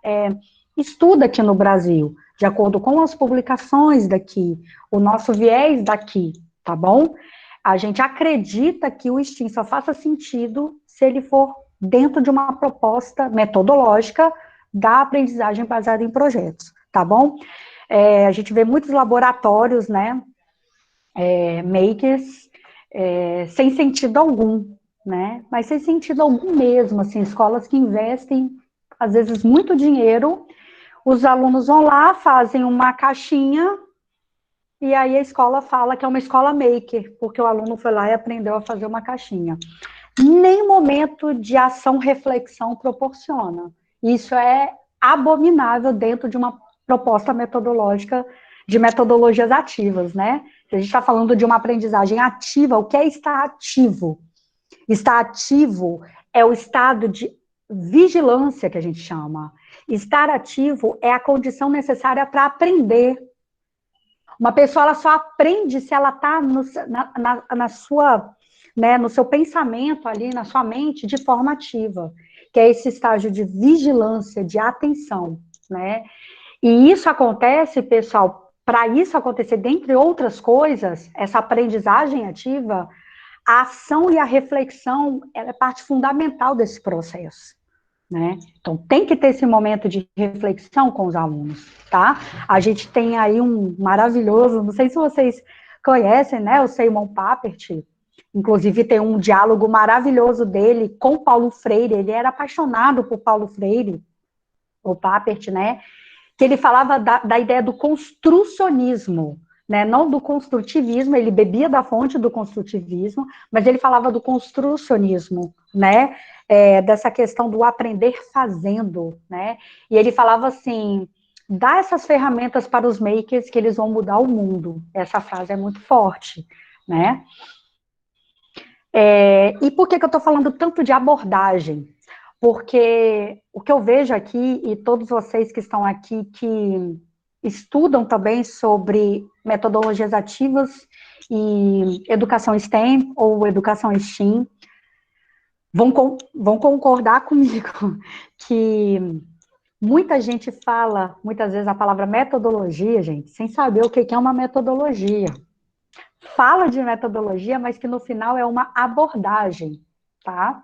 estuda aqui no Brasil, de acordo com as publicações daqui, o nosso viés daqui, tá bom? A gente acredita que o STEAM só faça sentido se ele for dentro de uma proposta metodológica da aprendizagem baseada em projetos, tá bom? A gente vê muitos laboratórios, né, makers, sem sentido algum, né? Mas sem sentido algum mesmo, assim, escolas que investem, às vezes, muito dinheiro, os alunos vão lá, fazem uma caixinha, e aí a escola fala que é uma escola maker, porque o aluno foi lá e aprendeu a fazer uma caixinha. Nem momento de ação, reflexão proporciona. Isso é abominável dentro de uma proposta metodológica, de metodologias ativas, né? Se a gente está falando de uma aprendizagem ativa, o que é estar ativo? Estar ativo é o estado de vigilância que a gente chama. Estar ativo é a condição necessária para aprender. Uma pessoa ela só aprende se ela está na sua, né, no seu pensamento ali, na sua mente, de forma ativa, que é esse estágio de vigilância, de atenção, né? E isso acontece, pessoal, para isso acontecer, dentre outras coisas, essa aprendizagem ativa, a ação e a reflexão, ela é parte fundamental desse processo, né? Então, tem que ter esse momento de reflexão com os alunos, tá? A gente tem aí um maravilhoso, não sei se vocês conhecem, né, o Simon Papert, inclusive tem um diálogo maravilhoso dele com Paulo Freire, ele era apaixonado por Paulo Freire, o Papert, né, que ele falava da ideia do construcionismo, né, não do construtivismo, ele bebia da fonte do construtivismo, mas ele falava do construcionismo, né, dessa questão do aprender fazendo, né, e ele falava assim, dá essas ferramentas para os makers que eles vão mudar o mundo, essa frase é muito forte, né. E por que eu estou falando tanto de abordagem? Porque o que eu vejo aqui, e todos vocês que estão aqui, que estudam também sobre metodologias ativas e educação STEM ou educação STEAM, vão concordar comigo que muita gente fala, muitas vezes, a palavra metodologia, gente, sem saber o que é uma metodologia. Fala de metodologia, mas que no final é uma abordagem, tá?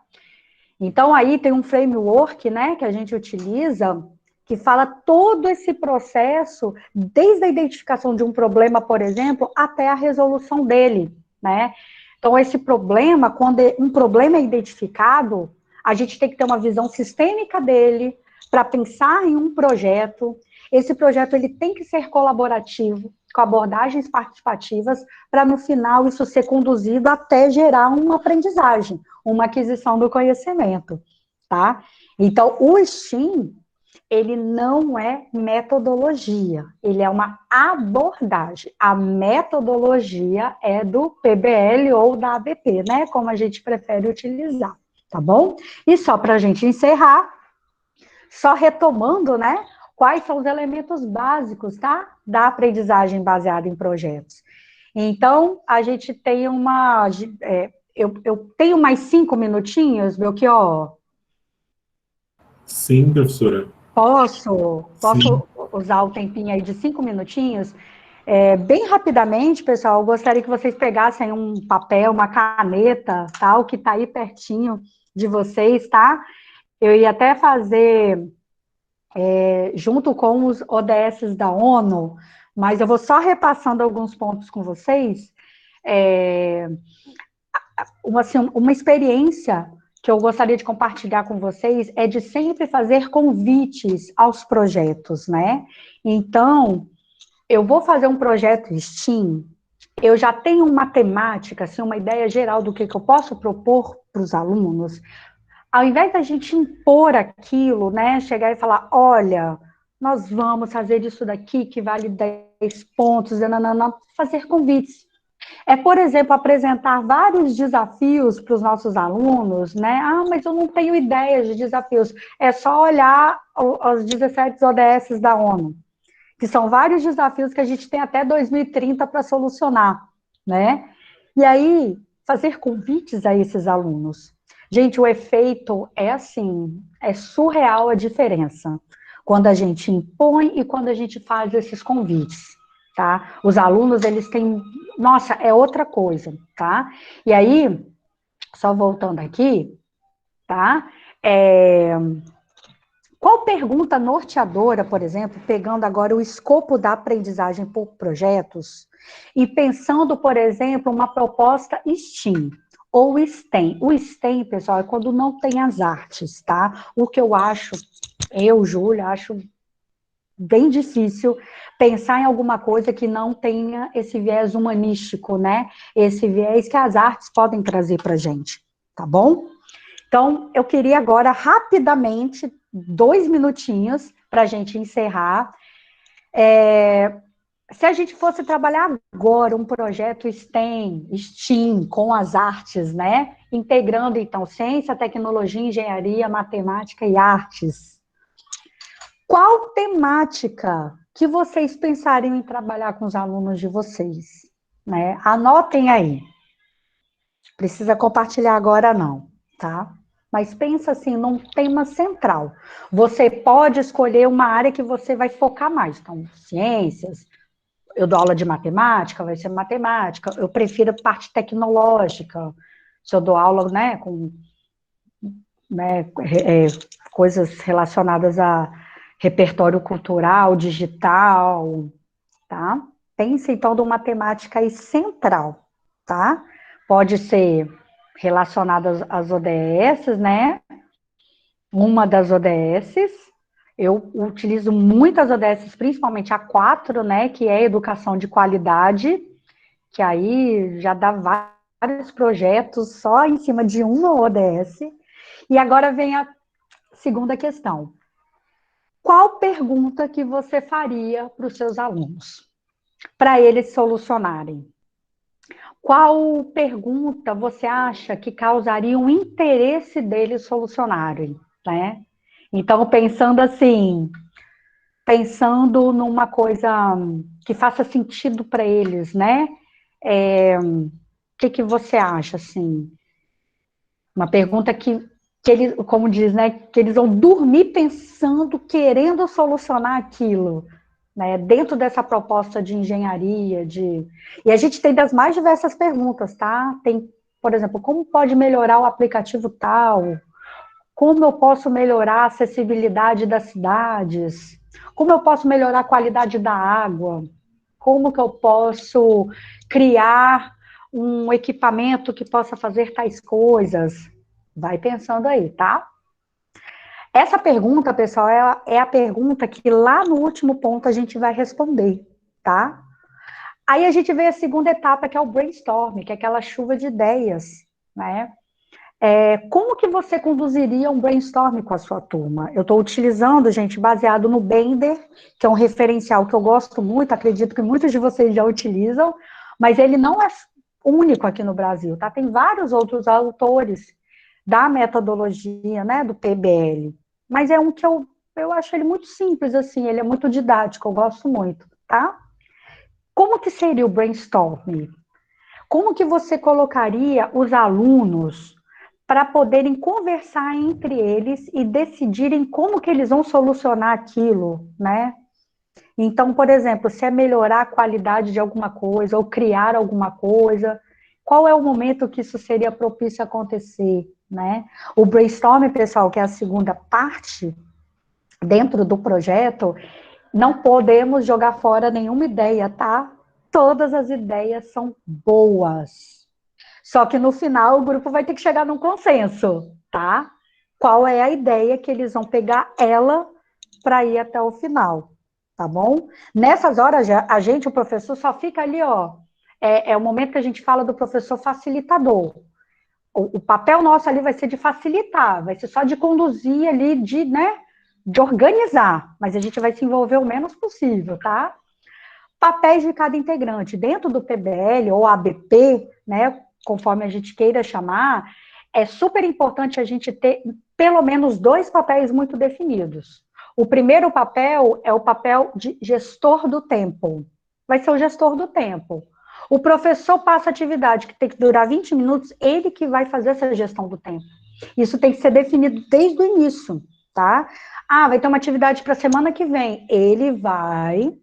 Então, aí tem um framework, né, que a gente utiliza, que fala todo esse processo, desde a identificação de um problema, por exemplo, até a resolução dele, né? Então, esse problema, quando um problema é identificado, a gente tem que ter uma visão sistêmica dele, para pensar em um projeto. Esse projeto ele tem que ser colaborativo, com abordagens participativas, para no final isso ser conduzido até gerar uma aprendizagem, uma aquisição do conhecimento, tá? Então, o STEAM, ele não é metodologia, ele é uma abordagem. A metodologia é do PBL ou da ABP, né? Como a gente prefere utilizar, tá bom? E só para a gente encerrar, só retomando, né? Quais são os elementos básicos, tá? Da aprendizagem baseada em projetos. Então, a gente tem eu tenho mais 5 minutinhos, Belchior? Sim, professora. Posso Sim. usar o tempinho aí de 5 minutinhos? Bem rapidamente, pessoal, eu gostaria que vocês pegassem um papel, uma caneta, tal, que está aí pertinho de vocês, tá? Eu ia até fazer junto com os ODS da ONU, mas eu vou só repassando alguns pontos com vocês. Uma experiência que eu gostaria de compartilhar com vocês é de sempre fazer convites aos projetos, né? Então, eu vou fazer um projeto STEAM, eu já tenho uma temática, assim, uma ideia geral do que eu posso propor para os alunos, ao invés da gente impor aquilo, né, chegar e falar, olha, nós vamos fazer isso daqui que vale 10 pontos, nananana, fazer convites. É, por exemplo, apresentar vários desafios para os nossos alunos, né? Ah, mas eu não tenho ideia de desafios. É só olhar os 17 ODS da ONU, que são vários desafios que a gente tem até 2030 para solucionar, né? E aí, fazer convites a esses alunos. Gente, o efeito é assim, é surreal a diferença, quando a gente impõe e quando a gente faz esses convites, tá? Os alunos, eles têm, nossa, é outra coisa, tá? E aí, só voltando aqui, tá? Qual pergunta norteadora, por exemplo, pegando agora o escopo da aprendizagem por projetos e pensando, por exemplo, uma proposta STEAM ou STEM. O STEM, pessoal, é quando não tem as artes, tá? O que eu acho, Júlia, acho bem difícil pensar em alguma coisa que não tenha esse viés humanístico, né? Esse viés que as artes podem trazer para a gente, tá bom? Então, eu queria agora, rapidamente, 2 minutinhos para a gente encerrar. Se a gente fosse trabalhar agora um projeto STEAM, com as artes, né? Integrando, então, ciência, tecnologia, engenharia, matemática e artes. Qual temática que vocês pensariam em trabalhar com os alunos de vocês? Né? Anotem aí. Precisa compartilhar agora não, tá? Mas pensa assim, num tema central. Você pode escolher uma área que você vai focar mais. Então, ciências, eu dou aula de matemática, vai ser matemática. Eu prefiro parte tecnológica. Se eu dou aula, né, com coisas relacionadas a repertório cultural, digital, tá? Pense, então, numa temática aí central, tá? Pode ser relacionada às ODS, né? Uma das ODS, eu utilizo muitas ODS, principalmente a 4, né? Que é educação de qualidade, que aí já dá vários projetos só em cima de uma ODS. E agora vem a segunda questão. Qual pergunta que você faria para os seus alunos, para eles solucionarem? Qual pergunta você acha que causaria um interesse deles solucionarem, né? Então, pensando assim, pensando numa coisa que faça sentido para eles, né? O que você acha, assim? Uma pergunta que eles, como diz, né? Que eles vão dormir pensando, querendo solucionar aquilo, né? Dentro dessa proposta de engenharia, E a gente tem das mais diversas perguntas, tá? Tem, por exemplo, como pode melhorar o aplicativo tal? Como eu posso melhorar a acessibilidade das cidades? Como eu posso melhorar a qualidade da água? Como que eu posso criar um equipamento que possa fazer tais coisas? Vai pensando aí, tá? Essa pergunta, pessoal, é a pergunta que lá no último ponto a gente vai responder, tá? Aí a gente vê a segunda etapa, que é o brainstorm, que é aquela chuva de ideias, né? Como que você conduziria um brainstorm com a sua turma? Eu estou utilizando, gente, baseado no Bender, que é um referencial que eu gosto muito, acredito que muitos de vocês já utilizam, mas ele não é único aqui no Brasil, tá? Tem vários outros autores da metodologia, né, do PBL, mas é um que eu acho ele muito simples, assim, ele é muito didático, eu gosto muito, tá? Como que seria o brainstorm? Como que você colocaria os alunos para poderem conversar entre eles e decidirem como que eles vão solucionar aquilo, né? Então, por exemplo, se é melhorar a qualidade de alguma coisa ou criar alguma coisa, qual é o momento que isso seria propício a acontecer, né? O brainstorm, pessoal, que é a segunda parte dentro do projeto, não podemos jogar fora nenhuma ideia, tá? Todas as ideias são boas. Só que no final o grupo vai ter que chegar num consenso, tá? Qual é a ideia que eles vão pegar ela para ir até o final, tá bom? Nessas horas, a gente, o professor, só fica ali, ó, é o momento que a gente fala do professor facilitador. O papel nosso ali vai ser de facilitar, vai ser só de conduzir ali, de organizar, mas a gente vai se envolver o menos possível, tá? Papéis de cada integrante. Dentro do PBL ou ABP, né, conforme a gente queira chamar, é super importante a gente ter pelo menos 2 papéis muito definidos. O primeiro papel é o papel de gestor do tempo. Vai ser o gestor do tempo. O professor passa atividade que tem que durar 20 minutos, ele que vai fazer essa gestão do tempo. Isso tem que ser definido desde o início, tá? Ah, vai ter uma atividade para a semana que vem. Ele vai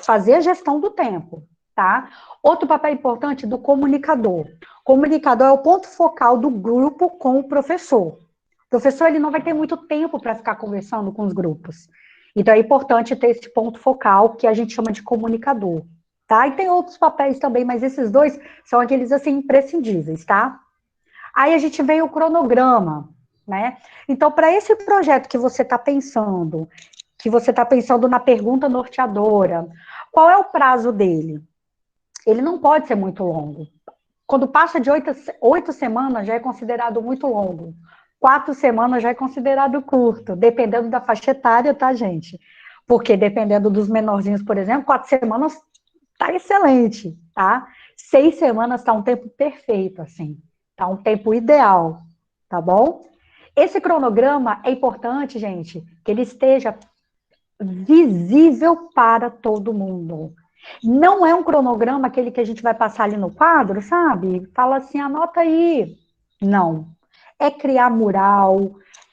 fazer a gestão do tempo, tá? Outro papel importante do comunicador. O comunicador é o ponto focal do grupo com o professor. O professor, ele não vai ter muito tempo para ficar conversando com os grupos. Então, é importante ter esse ponto focal, que a gente chama de comunicador, tá? E tem outros papéis também, mas esses 2 são aqueles, assim, imprescindíveis, tá? Aí a gente vem o cronograma, né? Então, para esse projeto que você está pensando na pergunta norteadora, qual é o prazo dele? Ele não pode ser muito longo. Quando passa de 8 semanas, já é considerado muito longo. 4 semanas já é considerado curto, dependendo da faixa etária, tá, gente? Porque dependendo dos menorzinhos, por exemplo, 4 semanas tá excelente, tá? 6 semanas tá um tempo perfeito, assim. Tá um tempo ideal, tá bom? Esse cronograma é importante, gente, que ele esteja visível para todo mundo. Não é um cronograma aquele que a gente vai passar ali no quadro, sabe? Fala assim, anota aí. Não. É criar mural,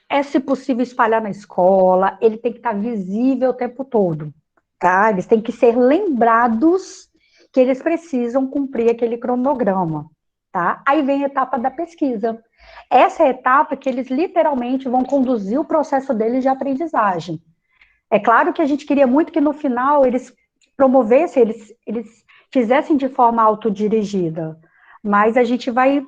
é, se possível, espalhar na escola, ele tem que estar visível o tempo todo, tá? Eles têm que ser lembrados que eles precisam cumprir aquele cronograma, tá? Aí vem a etapa da pesquisa. Essa é a etapa que eles literalmente vão conduzir o processo deles de aprendizagem. É claro que a gente queria muito que no final eles promovessem, eles fizessem de forma autodirigida, mas a gente vai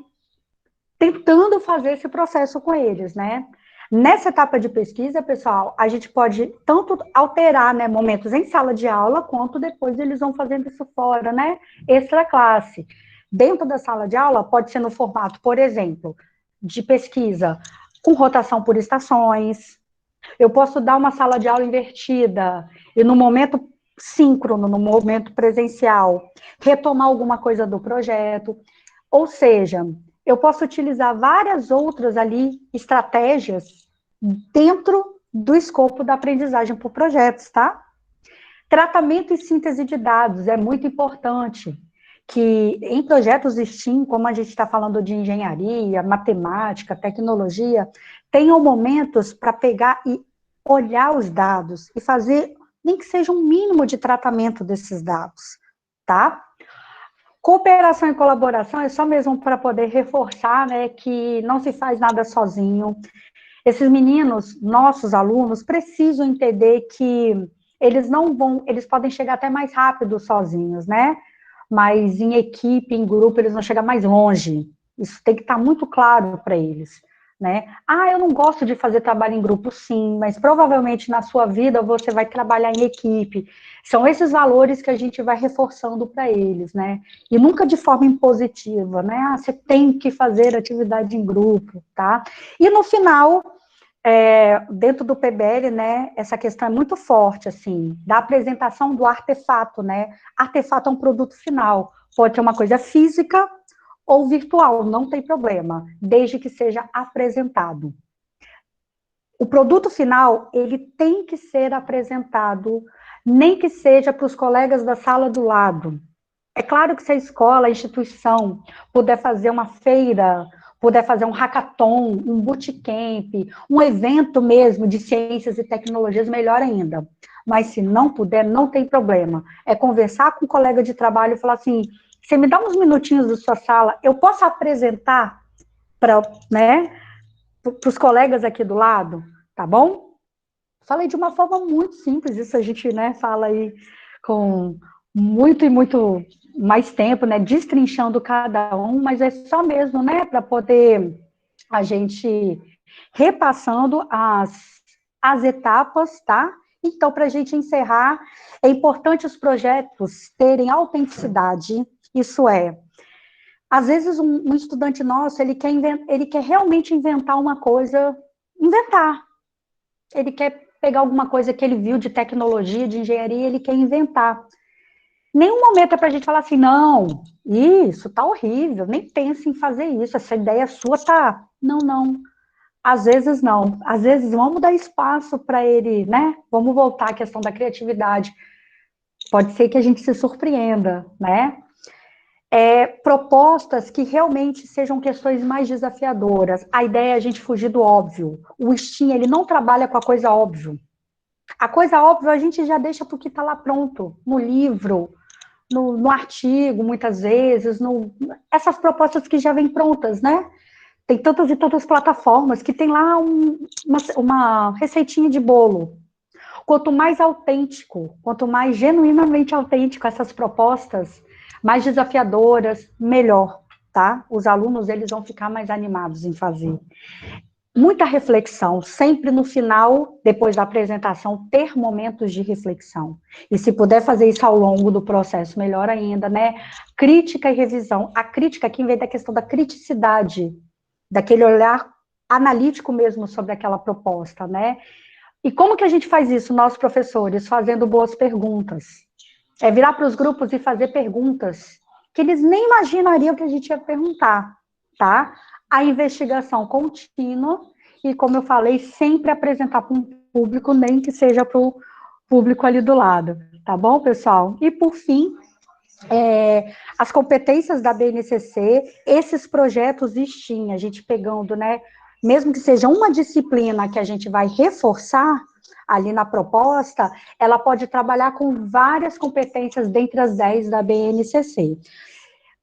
tentando fazer esse processo com eles, né? Nessa etapa de pesquisa, pessoal, a gente pode tanto alterar, né, momentos em sala de aula, quanto depois eles vão fazendo isso fora, né, extra classe. Dentro da sala de aula, pode ser no formato, por exemplo, de pesquisa com rotação por estações. Eu posso dar uma sala de aula invertida e no momento síncrono, no momento presencial, retomar alguma coisa do projeto. Ou seja, eu posso utilizar várias outras ali estratégias dentro do escopo da aprendizagem por projetos, tá? Tratamento e síntese de dados é muito importante, que em projetos STEAM, como a gente está falando de engenharia, matemática, tecnologia, tenham momentos para pegar e olhar os dados e fazer, nem que seja um mínimo de tratamento desses dados, tá? Cooperação e colaboração é só mesmo para poder reforçar, né, que não se faz nada sozinho. Esses meninos, nossos alunos, precisam entender que eles não vão, eles podem chegar até mais rápido sozinhos, né? Mas em equipe, em grupo, eles vão chegar mais longe. Isso tem que estar muito claro para eles, né? Ah, eu não gosto de fazer trabalho em grupo, sim, mas provavelmente na sua vida você vai trabalhar em equipe. São esses valores que a gente vai reforçando para eles, né? E nunca de forma impositiva, né? Ah, você tem que fazer atividade em grupo, tá? E no final, dentro do PBL, né, essa questão é muito forte, assim, da apresentação do artefato, né? Artefato é um produto final, pode ser uma coisa física ou virtual, não tem problema, desde que seja apresentado. O produto final, ele tem que ser apresentado, nem que seja para os colegas da sala do lado. É claro que se a escola, a instituição, puder fazer uma feira, puder fazer um hackathon, um bootcamp, um evento mesmo de ciências e tecnologias, melhor ainda. Mas se não puder, não tem problema. É conversar com o colega de trabalho e falar assim, você me dá uns minutinhos da sua sala, eu posso apresentar para, né, os colegas aqui do lado, tá bom? Falei de uma forma muito simples, isso a gente, né, fala aí com muito e muito mais tempo, né, destrinchando cada um, mas é só mesmo, né, para poder a gente repassando as etapas, tá? Então, para a gente encerrar, é importante os projetos terem autenticidade, isso é, às vezes um estudante nosso, ele quer realmente inventar uma coisa, inventar, ele quer pegar alguma coisa que ele viu de tecnologia, de engenharia, ele quer inventar. Nenhum momento é para a gente falar assim, não, isso tá horrível, nem pense em fazer isso, essa ideia sua tá... Não, não. Às vezes não. Às vezes vamos dar espaço para ele, né? Vamos voltar à questão da criatividade. Pode ser que a gente se surpreenda, né? Propostas que realmente sejam questões mais desafiadoras. A ideia é a gente fugir do óbvio. O STEAM, ele não trabalha com a coisa óbvia. A coisa óbvia a gente já deixa porque está lá pronto, no livro, no artigo, muitas vezes, essas propostas que já vêm prontas, né? Tem tantas e tantas plataformas que tem lá uma receitinha de bolo. Quanto mais autêntico, quanto mais genuinamente autêntico essas propostas, mais desafiadoras, melhor, tá? Os alunos, eles vão ficar mais animados em fazer. Muita reflexão, sempre no final, depois da apresentação, ter momentos de reflexão. E se puder fazer isso ao longo do processo, melhor ainda, né? Crítica e revisão. A crítica aqui vem da questão da criticidade, daquele olhar analítico mesmo sobre aquela proposta, né? E como que a gente faz isso, nós professores? Fazendo boas perguntas. É virar para os grupos e fazer perguntas que eles nem imaginariam que a gente ia perguntar, tá? A investigação contínua e, como eu falei, sempre apresentar para um público, nem que seja para o público ali do lado, tá bom, pessoal? E, por fim, as competências da BNCC, esses projetos STEAM, a gente pegando, né, mesmo que seja uma disciplina que a gente vai reforçar ali na proposta, ela pode trabalhar com várias competências dentre as 10 da BNCC.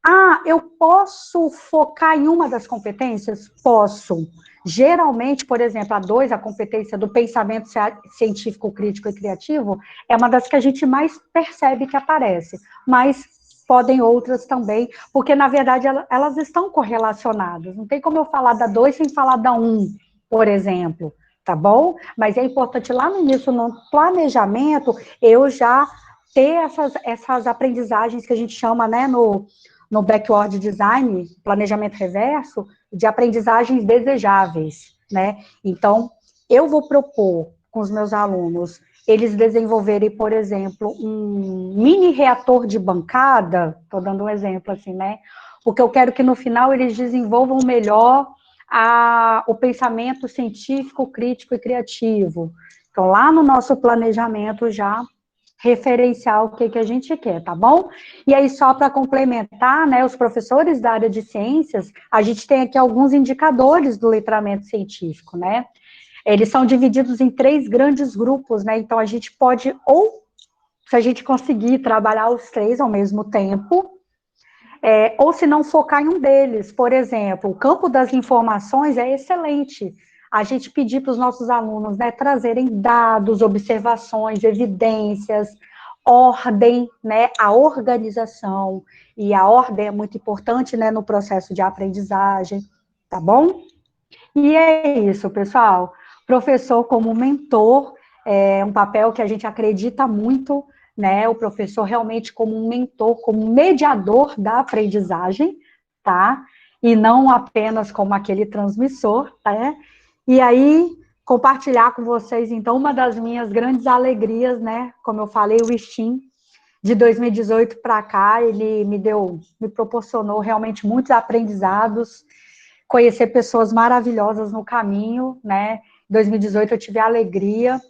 Ah, eu posso focar em uma das competências? Posso. Geralmente, por exemplo, a 2, a competência do pensamento científico, crítico e criativo, é uma das que a gente mais percebe que aparece, mas podem outras também, porque, na verdade, elas estão correlacionadas. Não tem como eu falar da 2 sem falar da 1, por exemplo, tá bom? Mas é importante lá no início, no planejamento, eu já ter essas aprendizagens que a gente chama, né, no backward design, planejamento reverso, de aprendizagens desejáveis, né? Então, eu vou propor com os meus alunos eles desenvolverem, por exemplo, um mini reator de bancada, estou dando um exemplo assim, né? Porque eu quero que no final eles desenvolvam melhor o pensamento científico, crítico e criativo. Então, lá no nosso planejamento já referenciar o que a gente quer, tá bom? E aí, só para complementar, né, os professores da área de ciências, a gente tem aqui alguns indicadores do letramento científico, né? Eles são divididos em 3 grandes grupos, né? Então, a gente pode, ou, se a gente conseguir trabalhar os 3 ao mesmo tempo, ou se não focar em um deles. Por exemplo, o campo das informações é excelente. A gente pedir para os nossos alunos, né, trazerem dados, observações, evidências, ordem, né, a organização, e a ordem é muito importante, né, no processo de aprendizagem, tá bom? E é isso, pessoal. Professor como mentor é um papel que a gente acredita muito, né? O professor realmente como um mentor, como mediador da aprendizagem, tá? E não apenas como aquele transmissor, tá? E aí, compartilhar com vocês, então, uma das minhas grandes alegrias, né? Como eu falei, o STEAM, de 2018 para cá, ele me proporcionou realmente muitos aprendizados, conhecer pessoas maravilhosas no caminho, né? Em 2018 eu tive a alegria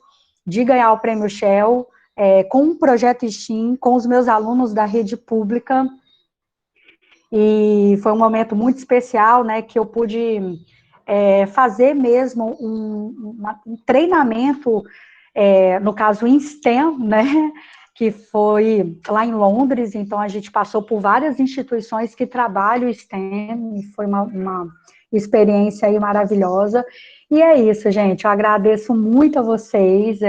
de ganhar o Prêmio Shell com um projeto STEAM, com os meus alunos da rede pública, e foi um momento muito especial, né, que eu pude fazer mesmo um treinamento, no caso em STEM, né, que foi lá em Londres. Então a gente passou por várias instituições que trabalham STEM, e foi uma experiência aí maravilhosa. E é isso, gente, eu agradeço muito a vocês,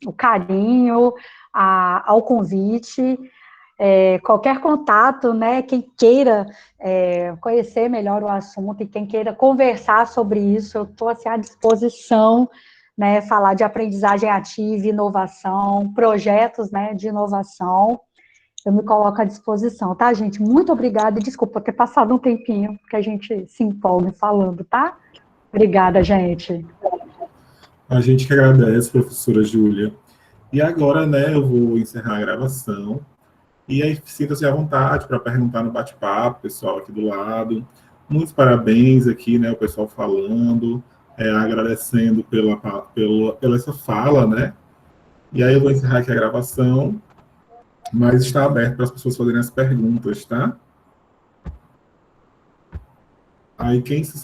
o carinho, ao convite, qualquer contato, né, quem queira conhecer melhor o assunto e quem queira conversar sobre isso, eu estou assim, à disposição, né, falar de aprendizagem ativa, inovação, projetos, né, de inovação, eu me coloco à disposição, tá, gente? Muito obrigada e desculpa ter passado um tempinho, que a gente se empolga falando, tá? Obrigada, gente. A gente que agradece, professora Júlia. E agora, né, eu vou encerrar a gravação. E aí, sinta-se à vontade para perguntar no bate-papo, pessoal aqui do lado. Muitos parabéns aqui, né, o pessoal falando, agradecendo pela essa fala, né? E aí eu vou encerrar aqui a gravação, mas está aberto para as pessoas fazerem as perguntas, tá? Aí quem se